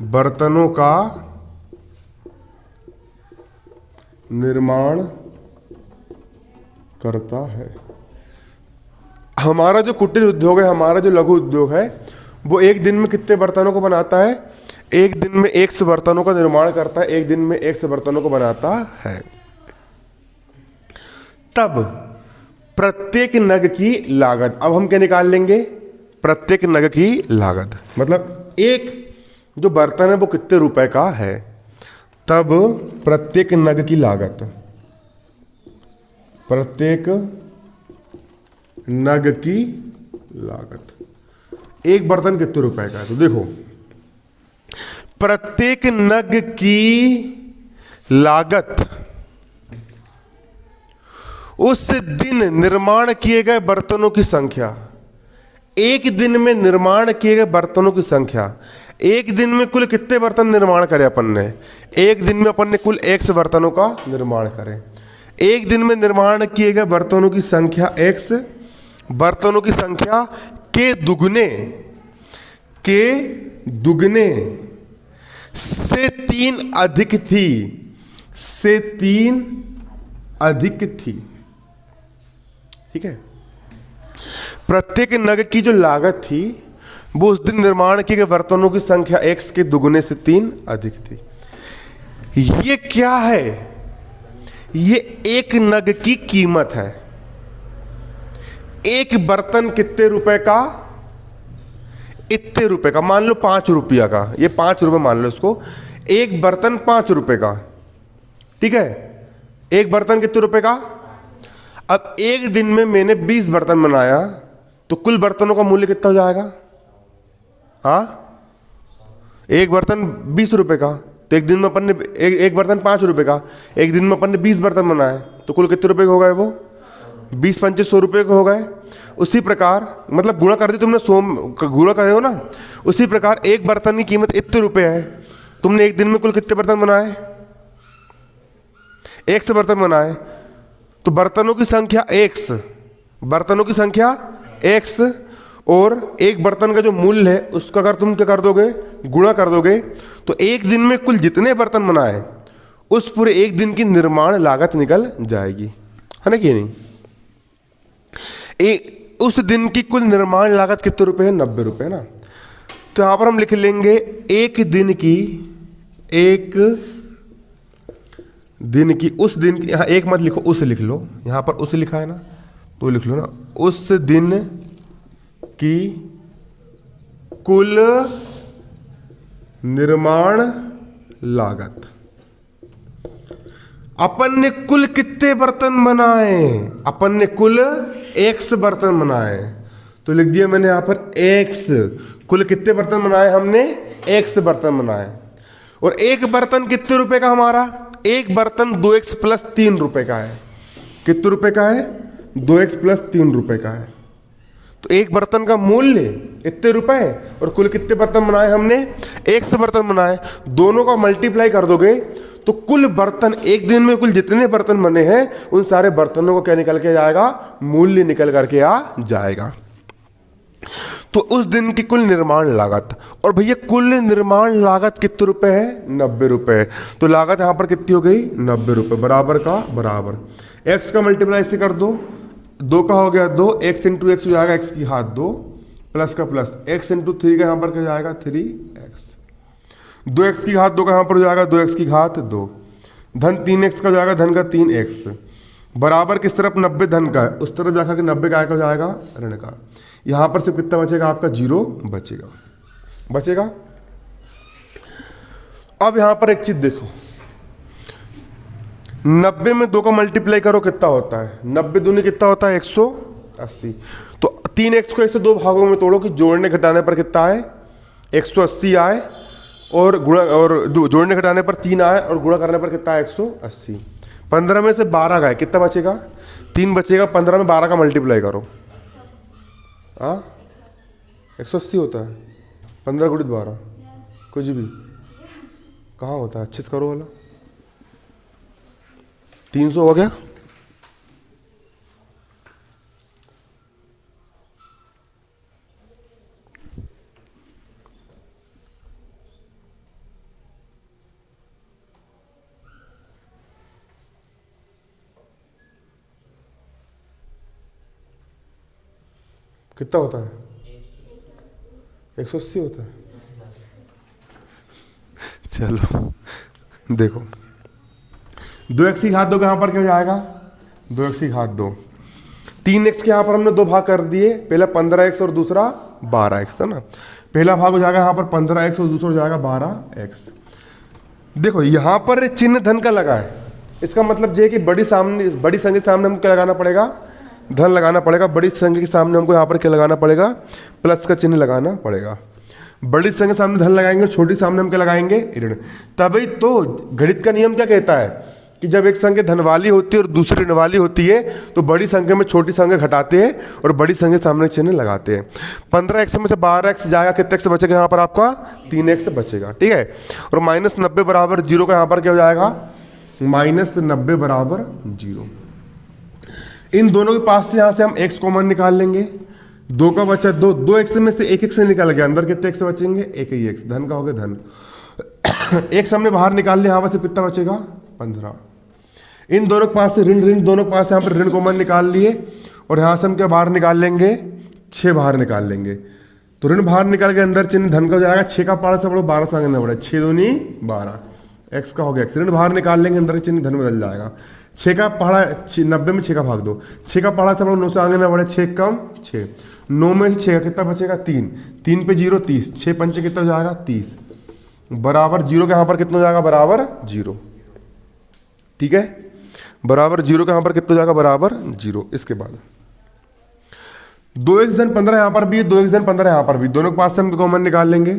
बर्तनों का निर्माण करता है। हमारा जो कुटीर उद्योग है, हमारा जो लघु उद्योग है, वो एक दिन में कितने बर्तनों को बनाता है? एक दिन में 100 बर्तनों का निर्माण करता है, एक दिन में 100 बर्तनों को बनाता है। तब प्रत्येक नग की लागत, अब हम क्या निकाल लेंगे? प्रत्येक नग की लागत, मतलब एक जो बर्तन है वो कितने रुपए का है, तब प्रत्येक नग की लागत, प्रत्येक नग की लागत, एक बर्तन कितने रुपए का है? तो देखो, प्रत्येक नग की लागत उस दिन निर्माण किए गए बर्तनों की संख्या, एक दिन में निर्माण किए गए बर्तनों की संख्या। एक दिन में कुल कितने बर्तन निर्माण करे अपन ने? एक दिन में अपन ने कुल 100 बर्तनों का निर्माण करे। एक दिन में निर्माण किए गए बर्तनों की संख्या 100, बर्तनों की संख्या के दुगने से 3 अधिक थी, से 3 अधिक थी। ठीक है, प्रत्येक नग की जो लागत थी वो उस दिन निर्माण किए गए बर्तनों की संख्या X के दुगने से 3 अधिक थी। ये क्या है? ये एक नग की कीमत है। एक बर्तन कितने रुपए का? इतने रुपए का, मान लो 5 रुपया का, ये 5 रुपए मान लो इसको। एक बर्तन 5 रुपए का, ठीक है, एक बर्तन कितने रुपए का? अब एक दिन में मैंने 20 बर्तन बनाया तो कुल बर्तनों का मूल्य कितना हो जाएगा? हाँ, एक बर्तन 20 रुपए का, तो एक दिन में अपन ने एक बर्तन 5 रुपए का, एक दिन में अपन ने 20 बर्तन बनाए तो कुल कितने रुपए के हो गए? वो 20 पंचे 100 रुपये के हो गए। उसी प्रकार, मतलब गुणा कर दी तुमने, 100 गुणा करे हो ना, उसी प्रकार एक बर्तन की कीमत इतने रुपए है। तुमने एक दिन में कुल कितने बर्तन बनाए? 100 बर्तन बनाए, तो बर्तनों की संख्या 100, बर्तनों की संख्या 100 और एक बर्तन का जो मूल्य है उसका अगर तुम क्या कर दोगे? गुणा कर दोगे, तो एक दिन में कुल जितने बर्तन बनाए उस पूरे एक दिन की निर्माण लागत निकल जाएगी, है ना कि नहीं? उस दिन की कुल निर्माण लागत कितने रुपए है? 90 रुपए ना। तो यहां पर हम लिख लेंगे एक दिन की, उस दिन की, यहां एक मत लिखो, उस लिख लो, यहां पर उस लिखा है ना, तो लिख लो ना, उस दिन की कुल निर्माण लागत। अपन ने कुल कितने बर्तन बनाए? अपन ने कुल 100 बर्तन बनाए, तो लिख दिया मैंने यहां पर 100। कुल कितने बर्तन बनाए हमने? 100 बर्तन बनाए। और एक बर्तन कितने रुपए का हमारा? एक बर्तन 2x प्लस 3 रुपए का है। कितने रुपए का है? 2x प्लस 3 रुपए का है। तो एक बर्तन का मूल्य इतने रुपए और कुल कितने बर्तन बनाए हमने? 100 बर्तन बनाए। दोनों का मल्टीप्लाई कर दोगे तो कुल बर्तन, एक दिन में कुल जितने बर्तन बने हैं उन सारे बर्तनों को क्या निकल के जाएगा? मूल्य निकल करके आ जाएगा। तो उस दिन की कुल निर्माण लागत, और भैया कुल निर्माण लागत कितने रुपए है? 90 रुपए। तो लागत यहां पर कितनी हो गई? 90 रुपए। बराबर का बराबर, x का मल्टीप्लाई से कर दो, 2 का हो गया 2, x इंटू एक्स हो जाएगा x की घात 2, प्लस का प्लस, x इंटू 3 का यहां पर क्या जाएगा? 3x, 2x की घात 2 का यहां पर हो जाएगा 2x की घात 2, धन 3x का हो जाएगा धन का 3x, बराबर किस तरफ? 90 धन का है, उस तरफ जाकर के 90 का हो जाएगा ऋण का। यहां पर सिर्फ कितना बचेगा? आपका 0 बचेगा। अब यहां पर एक चीज देखो, 90 में 2 का मल्टीप्लाई करो कितना होता है, 90 दूनी कितना होता है 180। तो 3x को ऐसे 2 भागों में तोड़ो कि जोड़ने घटाने पर कितना आए 180 आए, और गुणा और जोड़ने घटाने पर 3 आए, और गुणा करने पर कितना है 180। 15 में से 12 गए, कितना बचेगा 3 बचेगा। 15 में 12 का मल्टीप्लाई करो, हाँ 180 होता है। 15 गुणित 12 कुछ भी कहाँ होता है, अच्छे से करो वाला 300 हो गया। कितना होता है 180 होता है। चलो देखो 2x की घात 2 के यहाँ पर क्या हो जाएगा 2x की घात 2। 3x के यहाँ पर हमने 2 भाग कर दिए, पहला 15x और दूसरा 12x था ना। पहला भाग हो जाएगा यहाँ पर 15x और दूसरा हो जाएगा 12x। देखो यहाँ पर चिन्ह धन का लगा है, इसका मतलब ये है कि बड़ी संख्या के सामने हमको क्या लगाना पड़ेगा, धन लगाना पड़ेगा। बड़ी संख्या के सामने हमको यहाँ पर क्या लगाना पड़ेगा, प्लस का चिन्ह लगाना पड़ेगा। बड़ी संख्या के सामने धन लगाएंगे, छोटी सामने हम क्या लगाएंगे ऋण। तभी तो गणित का नियम क्या कहता है कि जब एक संख्या धन वाली होती है और दूसरी ऋण वाली होती है तो बड़ी संख्या में छोटी संख्या घटाते हैं और बड़ी संख्या सामने चिन्ह लगाते हैं। 15x में से 12x जाएगा, कितने x बचेगा यहाँ पर आपका 3x बचेगा, ठीक है। और -90 बराबर 0 का यहाँ पर क्या हो जाएगा -90 बराबर 0। इन दोनों के पास से यहाँ से हम x कॉमन निकाल लेंगे। 2 का बचा 2x में से 1x से निकाल गया, अंदर कितने x बचेंगे एक ही x, धन का हो गया धन। x हमने बाहर निकाल लिया, यहाँ पर कितना बचेगा 15। इन दोनों के पास से ऋण दोनों के पास से यहाँ पर ऋण कॉमन निकाल लिए, और यहाँ से हम क्या बाहर निकाल लेंगे 6 बाहर निकाल लेंगे। तो ऋण बाहर निकाल के अंदर चिन्ह धन का हो जाएगा। 6 का पहाड़ा से बढ़ो 12 से आगे बढ़े, 6 दूनी 12, x का हो गया x। ऋण बाहर निकाल लेंगे, अंदर चिन्ह धन बदल जाएगा। 6 का पहाड़ा 90 में 6 का भाग दो, 6 का पहाड़ा से बढ़ो 9 से आगे ना बढ़े, 6 कम 6, 9 में से 6 का कितना बचेगा 3, 3 पे 0 30, 6 पंचे कितना हो जाएगा 30 बराबर 0 के यहाँ पर कितना हो जाएगा बराबर 0, ठीक है। बराबर 0 के यहाँ पर कितना हो जाएगा बराबर 0। इसके बाद 2x धन 15 यहाँ पर भी, 2x धन 15 यहाँ पर भी, दोनों के पास से हम कॉमन निकाल लेंगे।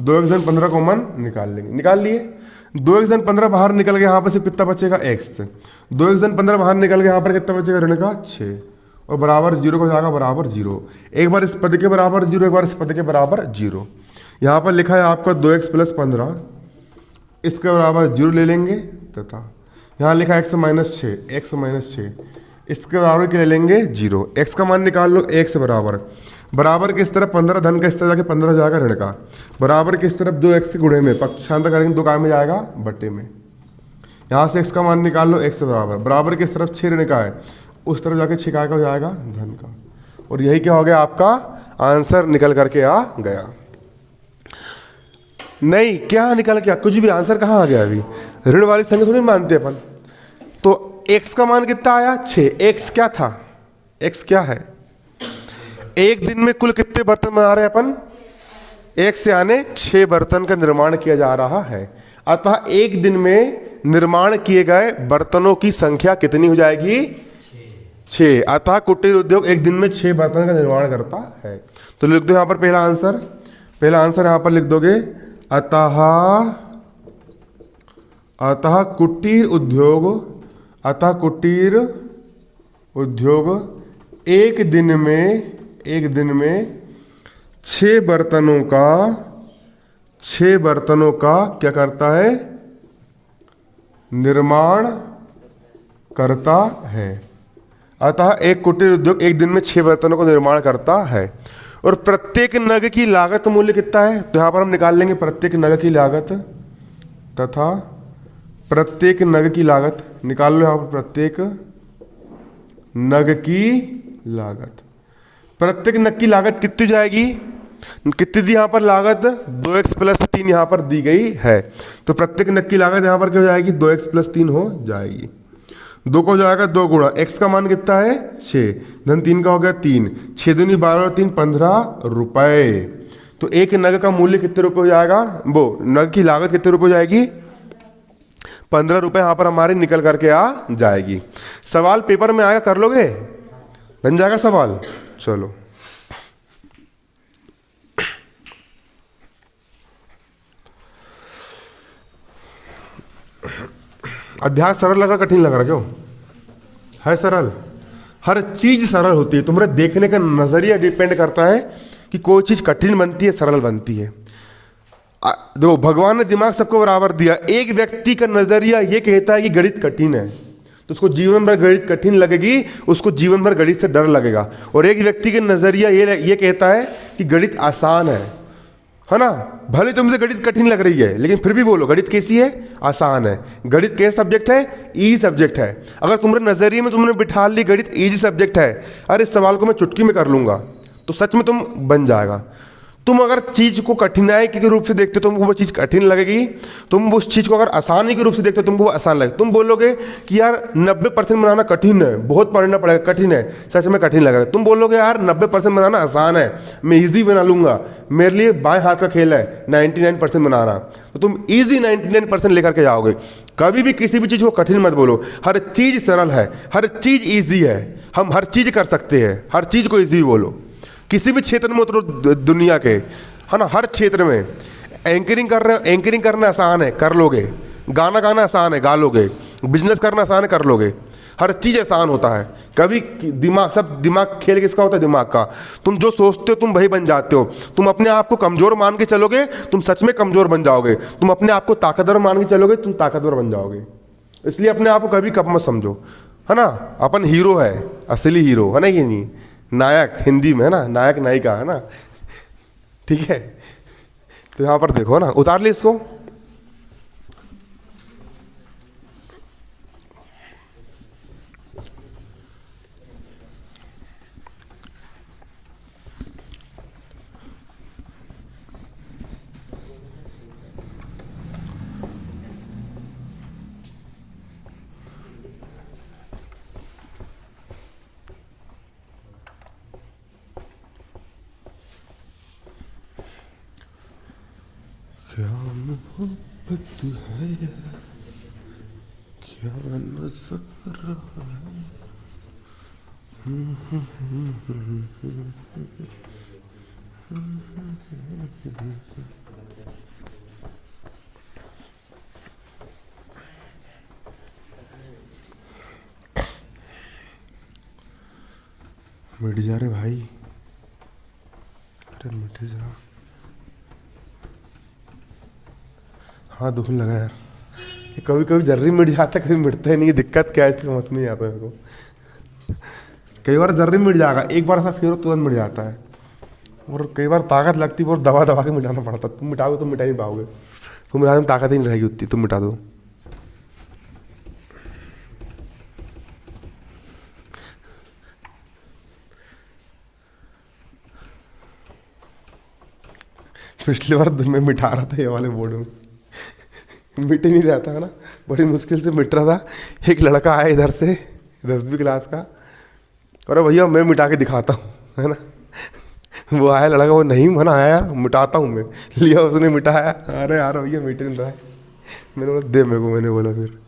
2x धन 15 कॉमन निकाल लेंगे, निकाल लिए। 2x धन 15 बाहर निकल गया, यहाँ पर सिर्फ कितना बचेगा x। 2x धन 15 बाहर निकल गया, यहाँ पर कितना बचेगा ऋण का 6, और बराबर 0 को जाएगा बराबर 0। एक बार इस पद के बराबर 0, एक बार इस पद के बराबर 0। यहाँ पर लिखा है आपका 2x + 15, इसके बराबर 0 ले लेंगे, तथा यहाँ लिखा है x - 6, इसके बराबर के ले लेंगे 0। x का मान निकाल लो, x बराबर बराबर किस तरफ 15 धन का, इस तरह जाके 15 जाएगा ऋण का, बराबर किस तरफ 2x के गुणे में, पक्षांतर करेंगे 2 काय में जाएगा बट्टे में। यहाँ से x का मान निकाल लो, x बराबर बराबर किस तरफ 6 ऋण का है, उस तरफ जाके 6 काय का हो जाएगा धन का। और यही क्या हो गया आपका आंसर निकल करके आ गया। नहीं क्या निकल गया, कुछ भी आंसर कहाँ आ गया, अभी ऋण वाली संख्या थोड़ी मानते अपन। तो x का मान कितना आया 6, x क्या था, x क्या है, एक दिन में कुल कितने बर्तन बना रहे हैं अपन, x यानी 6 बर्तन का निर्माण किया जा रहा है। अतः एक दिन में निर्माण किए गए बर्तनों की संख्या कितनी हो जाएगी 6। अतः कुटीर उद्योग एक दिन में 6 बर्तन का निर्माण करता है। तो लिख दो यहाँ पर पहला आंसर यहाँ पर लिख दोगे, अतः कुटीर उद्योग एक दिन में 6 बर्तनों का क्या करता है, निर्माण करता है। अतः एक कुटीर उद्योग एक दिन में 6 बर्तनों का निर्माण करता है। और प्रत्येक नग की लागत मूल्य कितना है, तो यहाँ पर हम निकाल लेंगे प्रत्येक नग की लागत, तथा प्रत्येक नग की लागत निकाल लो। यहाँ पर प्रत्येक नग की लागत, प्रत्येक नग की लागत कितनी जाएगी, कितनी दी यहाँ पर लागत 2x + 3 यहाँ पर दी गई है। तो प्रत्येक नग की लागत यहाँ पर क्या हो जाएगी 2x + 3 हो जाएगी। 2 को हो जाएगा 2 गुणा, x का मान कितना है 6, धन 3 का हो गया 3, 6 दूनी 12 और 3 15 रुपए। तो एक नग का मूल्य कितने रुपए हो जाएगा, वो नग की लागत कितने रुपए हो जाएगी 15 रुपए यहाँ पर हमारी निकल करके आ जाएगी। सवाल पेपर में आएगा, कर लोगे? बन जाएगा सवाल। चलो, अध्याय सरल लग रहा, कठिन लग रहा? क्यों है सरल? हर चीज सरल होती है, तुम्हारे देखने का नजरिया डिपेंड करता है कि कोई चीज कठिन बनती है सरल बनती है। देखो, भगवान ने दिमाग सबको बराबर दिया। एक व्यक्ति का नजरिया ये कहता है कि गणित कठिन है, तो उसको जीवन भर गणित कठिन लगेगी, उसको जीवन भर गणित से डर लगेगा। और एक व्यक्ति का नजरिया ये कहता है कि गणित आसान है ना? भले तुमसे गणित कठिन लग रही है, लेकिन फिर भी बोलो गणित कैसी है? आसान है। गणित कैसा सब्जेक्ट है? इजी सब्जेक्ट है। अगर तुम्हारे नजरिए में तुमने बिठा ली गणित इजी सब्जेक्ट है, अरे इस सवाल को मैं चुटकी में कर लूंगा, तो सच में तुम बन जाएगा। तुम अगर चीज को कठिनाई के रूप से देखते हो, तुमको वो चीज कठिन लगेगी। तुम उस चीज को अगर आसानी के रूप से देखते हो, तुमको वो आसान लगेगा। तुम बोलोगे कि यार 90% बनाना कठिन है, बहुत पढ़ना पड़ेगा, कठिन है, सच में कठिन लगेगा। तुम बोलोगे यार 90% बनाना आसान है, मैं इजी बना लूंगा, मेरे लिए बाएं हाथ का खेल है 99% बनाना, तो तुम इजी 99% लेकर के जाओगे। कभी भी किसी भी चीज को कठिन मत बोलो। हर चीज सरल है, हर चीज ईजी है, हम हर चीज कर सकते हैं, हर चीज को ईजी बोलो। किसी भी क्षेत्र में उतरो दुनिया के, है ना, हर क्षेत्र में। एंकरिंग कर रहे हो, एंकरिंग करना आसान है, कर लोगे। गाना गाना आसान है, गा लोगे। बिजनेस करना आसान है, कर लोगे। हर चीज़ आसान होता है। कभी दिमाग खेल किसका होता है? दिमाग का। तुम जो सोचते हो तुम वही बन जाते हो। तुम अपने आप को कमज़ोर मान के चलोगे, तुम सच में कमज़ोर बन जाओगे। तुम अपने आप को ताकतवर मान के चलोगे, तुम ताकतवर बन जाओगे। इसलिए अपने आप को कभी कम मत समझो, है ना। अपन हीरो है, असली हीरो, है ना कि नहीं? नायक हिंदी में, है ना, नायक नायिका, है ना, ठीक है। तो यहां पर देखो ना, उतार ली इसको। क्या मोहब्बत है, क्या नज़ारा है। मिट जा रे भाई, अरे मिट जा। हाँ, दुखने लगा यार। कभी कभी जर्री मिट जाता है, कभी मिटता ही नहीं। दिक्कत क्या है समझ में नहीं आता मेरे को। कई बार जर्री मिट जाएगा, एक बार ऐसा फिर तुरंत मिट जाता है, और कई बार ताकत लगती है और दबा दबा के मिटाना पड़ता है। तुम मिटाओगे तो मिटा नहीं पाओगे, तुम मिटाने में ताकत ही नहीं रहेगी उतनी, तुम मिटा दो। पिछली बार मैं मिटा रहा था ये वाले बोर्ड में, मिट ही नहीं रहता है ना, बड़ी मुश्किल से मिट रहा था। एक लड़का आया इधर से 10वीं क्लास का, अरे भैया मैं मिटा के दिखाता हूँ, है ना। वो आया लड़का, वो नहीं मना आया यार, मिटाता हूँ मैं। लिया उसने, मिटाया। अरे यार भैया मिट नहीं रहा है। मैंने बोला दे मेरे को, मैंने बोला फिर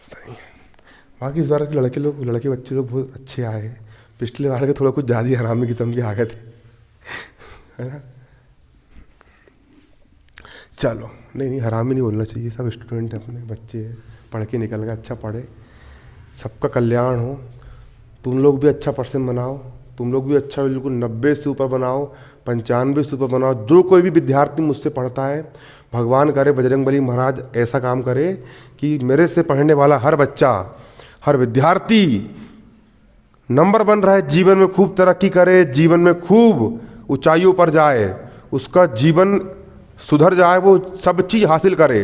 सही है। बाकी इस बार के लड़के बच्चे लोग बहुत अच्छे आए हैं। पिछले बार के थोड़ा कुछ ज़्यादा हरामी किस्म के आ गए थे, है ना। चलो, नहीं हरामी नहीं बोलना चाहिए, सब स्टूडेंट अपने बच्चे हैं, पढ़ के निकल गए, अच्छा पढ़े, सबका कल्याण हो। तुम लोग भी अच्छा % बनाओ, तुम लोग भी अच्छा बिल्कुल 90 से ऊपर बनाओ, 95 से ऊपर बनाओ। जो कोई भी विद्यार्थी मुझसे पढ़ता है, भगवान करे बजरंगबली महाराज ऐसा काम करे कि मेरे से पढ़ने वाला हर बच्चा, हर विद्यार्थी नंबर बन रहा है, जीवन में खूब तरक्की करे, जीवन में खूब ऊंचाइयों पर जाए, उसका जीवन सुधर जाए, वो सब चीज़ हासिल करे,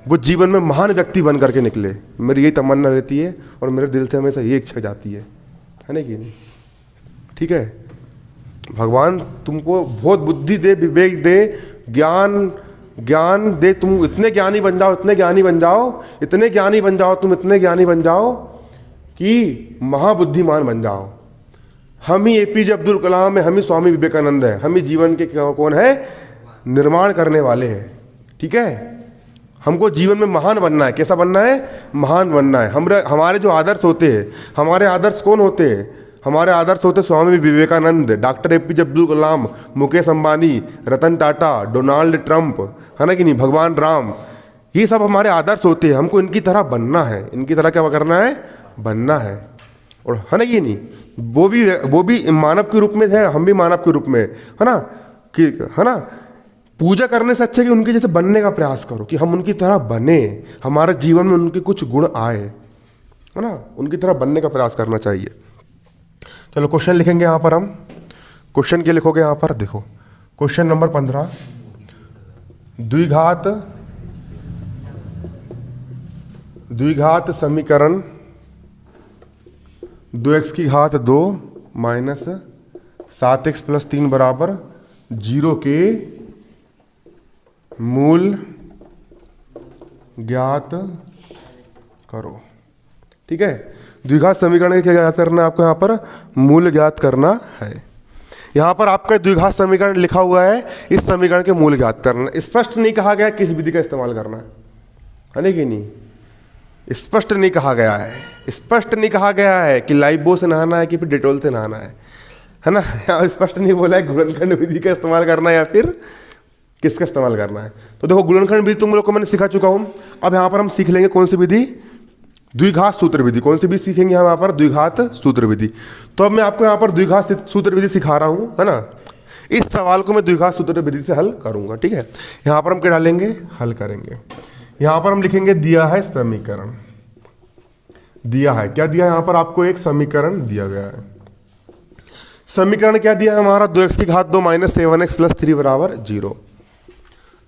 वो जीवन में महान व्यक्ति बन करके निकले। मेरी यही तमन्ना रहती है और मेरे दिल से हमेशा ये इच्छा जाती है ना कि नहीं? ठीक है। भगवान तुमको बहुत बुद्धि दे, विवेक दे, ज्ञान दे, तुम इतने ज्ञानी बन जाओ, इतने ज्ञानी बन जाओ, इतने ज्ञानी बन जाओ, तुम इतने ज्ञानी बन जाओ कि महाबुद्धिमान बन जाओ, हम ही एपीजे अब्दुल कलाम है, हम ही स्वामी विवेकानंद है, हम ही जीवन के कौन है, निर्माण करने वाले हैं। ठीक है, हमको जीवन में महान बनना है। कैसा बनना है? महान बनना है। हमारे जो आदर्श होते हैं, हमारे आदर्श कौन होते हैं? हमारे आदर्श होते Swami Vivekananda, doctor APJ Abdul Kalam, Mukesh Ambani, Ratan Tata, Donald Trump, है ना कि नहीं, भगवान राम, ये सब हमारे आदर्श होते हैं। हमको इनकी तरह बनना है, इनकी तरह क्या करना है? बनना है। और है ना कि नहीं, वो भी मानव के रूप में है, हम भी मानव के रूप में, है ना कि, है ना, पूजा करने से अच्छा कि उनके जैसे बनने का प्रयास करो, कि हम उनकी तरह बने, हमारे जीवन में उनके कुछ गुण आए, है ना, उनकी तरह बनने का प्रयास करना चाहिए। चलो क्वेश्चन लिखेंगे यहाँ पर हम। क्वेश्चन क्या लिखोगे यहाँ पर? देखो क्वेश्चन नंबर 15, द्विघात समीकरण 2x की घात 2 माइनस 7x प्लस 3 बराबर 0 के मूल ज्ञात करो। ठीक है, द्विघात समीकरण क्या ज्ञात करना है आपको? यहाँ पर मूल ज्ञात करना है। यहाँ पर आपका द्विघात समीकरण लिखा हुआ है, इस समीकरण के मूल ज्ञात करना। स्पष्ट नहीं कहा गया किस विधि का इस्तेमाल करना है ना कि नहीं, स्पष्ट नहीं कहा गया है, स्पष्ट नहीं कहा गया है कि लाइफबॉय से नहाना है कि फिर डेटॉल से नहाना है ना। यहाँ स्पष्ट नहीं बोला है गुणनखंड विधि का इस्तेमाल करना है या फिर किसका इस्तेमाल करना है। तो देखो गुणनखंड विधि तुम लोग को मैंने सिखा चुका हूँ। अब यहाँ पर हम सीख लेंगे कौन सी विधि? द्विघात सूत्र विधि। कौन सी भी सीखेंगे हम यहाँ पर? द्विघात सूत्र विधि। तो अब मैं आपको यहाँ पर द्विघात सूत्र विधि सिखा रहा हूँ, है ना। इस सवाल को मैं द्विघात सूत्र विधि से हल करूँगा। ठीक है, यहाँ पर हम क्या डालेंगे? हल करेंगे। यहाँ पर हम लिखेंगे दिया है समीकरण, दिया है, क्या दिया है यहाँ पर आपको? एक समीकरण दिया गया है। समीकरण क्या दिया है हमारा? 2x की घात 2 माइनस 7x प्लस 3 बराबर 0।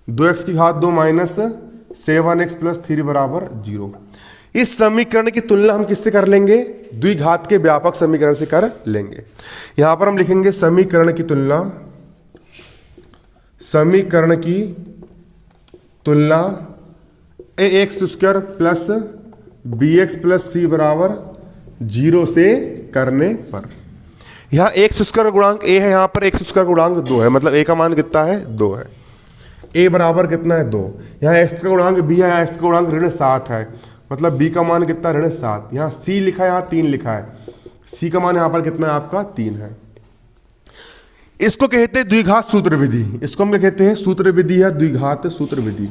2x की घात 2 माइनस 7x प्लस 3 बराबर 0। इस समीकरण की तुलना हम किससे कर लेंगे? द्विघात के व्यापक समीकरण से कर लेंगे। यहां पर हम लिखेंगे समीकरण की तुलना, समीकरण की तुलना ax square plus bx plus c बराबर 0 से करने पर। यहाँ एक्स स्क्वायर गुणांक a है, यहाँ पर एक्स स्क्वायर गुणांक 2 है, मतलब a का मान कितना है? 2 है। a बराबर कितना है? 2। यहाँ x का गुणांक b है, x का गुणांक ऋण 7 है, मतलब b का मान कितना? ऋण 7। यहाँ c लिखा है, यहाँ 3 लिखा है, c का मान यहाँ पर कितना है आपका? 3 है। इसको कहते हैं द्विघात सूत्र विधि। इसको हम क्या कहते हैं? सूत्र विधि या द्विघात सूत्र विधि।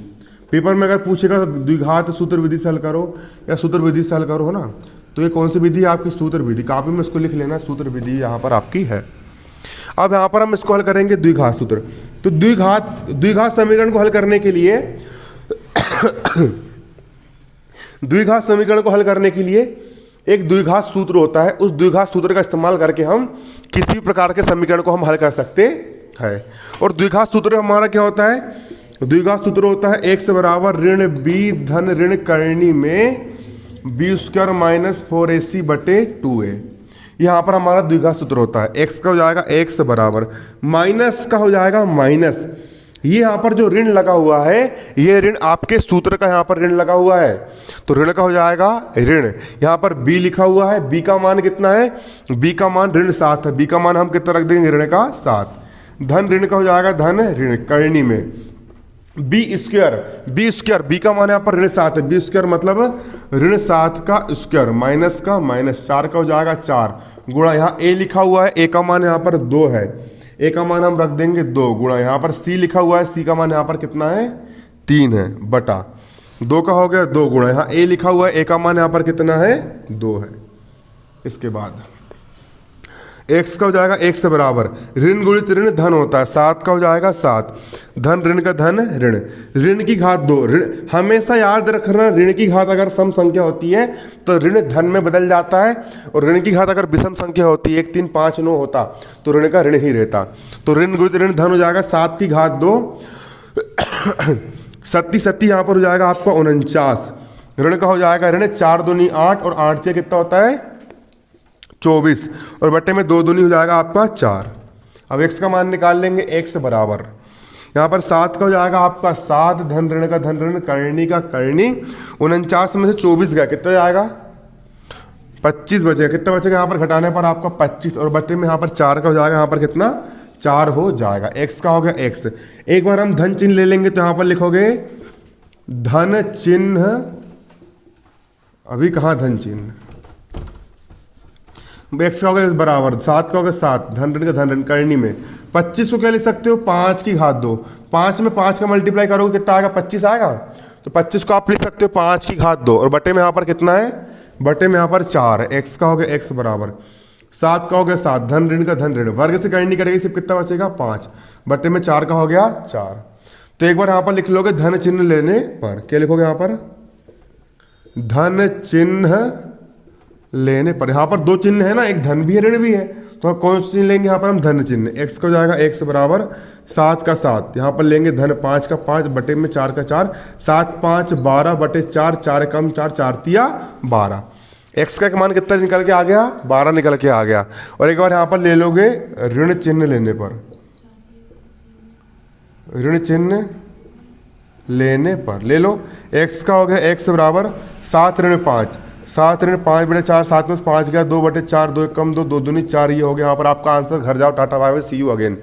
पेपर में अगर पूछेगा द्विघात सूत्र विधि से हल करो या सूत्र विधि से हल करो, है ना, तो ये कौन सी विधि है आपकी? सूत्र विधि। कॉपी में इसको लिख लेना, सूत्र विधि यहाँ पर आपकी है। अब यहाँ पर हम इसको हल करेंगे द्विघात सूत्र। तो द्विघात समीकरण को हल करने के लिए द्विघात समीकरण को हल करने के लिए एक द्विघात सूत्र होता है। उस द्विघात सूत्र का इस्तेमाल करके हम किसी भी प्रकार के समीकरण को हम हल कर सकते हैं। और द्विघात सूत्र हमारा क्या होता है? द्विघात सूत्र होता है x बराबर ऋण b धन ऋण करनी में b स्क्वायर माइनस 4ac बटे 2a। यहाँ पर हमारा द्विघात सूत्र होता है। x का हो जाएगा x बराबर, माइनस का हो जाएगा माइनस, ये यहाँ पर जो ऋण लगा हुआ है, ये ऋण आपके सूत्र का यहाँ पर ऋण लगा हुआ है, तो ऋण का हो जाएगा ऋण। यहाँ पर b लिखा हुआ है, b का मान कितना है? b का मान ऋण 7 है, b का मान हम कितना रख देंगे? ऋण का 7। धन ऋण का हो जाएगा धन ऋण करनी में b स्क्वायर, b का मान यहाँ पर ऋण 7 है, b स्क्वायर मतलब ऋण 7 का स्क्वायर माइनस का माइनस 4 का हो जाएगा 4 गुणा, यहाँ a लिखा हुआ है, a का मान यहाँ पर 2 है, a का मान हम रख देंगे 2 गुणा, यहाँ पर c लिखा हुआ है, c का मान यहाँ पर कितना है? 3 है, बटा 2 का हो गया 2 गुणा, यहाँ a लिखा हुआ है, a का मान यहाँ पर कितना है? 2 है। इसके बाद x का हो जाएगा x बराबर ऋण गुणित ऋण धन होता है, 7 का हो जाएगा 7, धन ऋण का धन ऋण, ऋण की घात 2। ऋण हमेशा याद रखना, ऋण की घात अगर सम संख्या होती है तो ऋण धन में बदल जाता है, और ऋण की घात अगर विषम संख्या होती है 1 3 5 9 होता तो ऋण का ऋण ही रहता। तो ऋण गुणित ऋण धन हो जाएगा 7 की घात 2, 37 यहाँ पर हो जाएगा आपका 49, ऋण का हो जाएगा ऋण 4 दूनी 8 और 8 से कितना होता है? 24, और बटे में 2 दूनी हो जाएगा आपका 4। अब x का मान निकाल लेंगे, x बराबर यहाँ पर 7 का हो जाएगा आपका 7, धन ऋण का धन ऋण, करनी का करनी, 49 में से 24 गया, कितना जाएगा? 25 बचेगा। कितना बचेगा यहाँ पर घटाने पर आपका 25, और बटे में यहाँ पर 4 का हो जाएगा, यहाँ पर कितना 4 हो जाएगा। x का हो गया x। एक बार हम धन चिन्ह ले लेंगे तो यहाँ पर लिखोगे धन चिन्ह, अभी कहाँ धन चिन्ह, x का हो गया बराबर 7 का हो गया 7, धन ऋण का धन ऋण करनी में 25 को क्या लिख सकते हो 5 की घात 2, 5 में 5 का मल्टीप्लाई करोगे कितना आएगा 25 आएगा, तो 25 को आप लिख सकते हो 5 की घात 2, और बटे में यहाँ पर कितना है, बटे में यहाँ पर 4 है। x का हो गया x बराबर 7 का हो गया 7, धन ऋण का धन ऋण, वर्ग से करनी करेगी सिर्फ कितना बचेगा 5, बटे में 4 का हो गया 4। तो एक बार यहाँ पर लिख लोगे धन चिन्ह लेने पर, क्या लिखोगे यहाँ पर धन चिन्ह लेने पर। यहाँ पर दो चिन्ह है ना, एक धन भी है ऋण भी है, तो कौन सा चिन्ह लेंगे यहाँ पर हम धन चिन्ह। x को जाएगा x बराबर 7 का 7, यहाँ पर लेंगे धन 5 का 5, बटे में 4 का 4, 7 5 12 बटे 4, 4 कम 4, 4 तिया 12। x का मान कितना निकल के आ गया 12 निकल के आ गया। और एक बार यहाँ पर ले लोगे ऋण चिन्ह लेने पर, ऋण चिन्ह लेने पर ले लो, x का हो गया x बराबर 7 ऋण 5, 7 ऋण 5 बटे 4, 7 में 5 गया 2 बटे 4, 2 कम 2, 2 दूनी 4, ये हो गया। यहाँ पर आपका आंसर। घर जाओ, tata bye bye, see you again.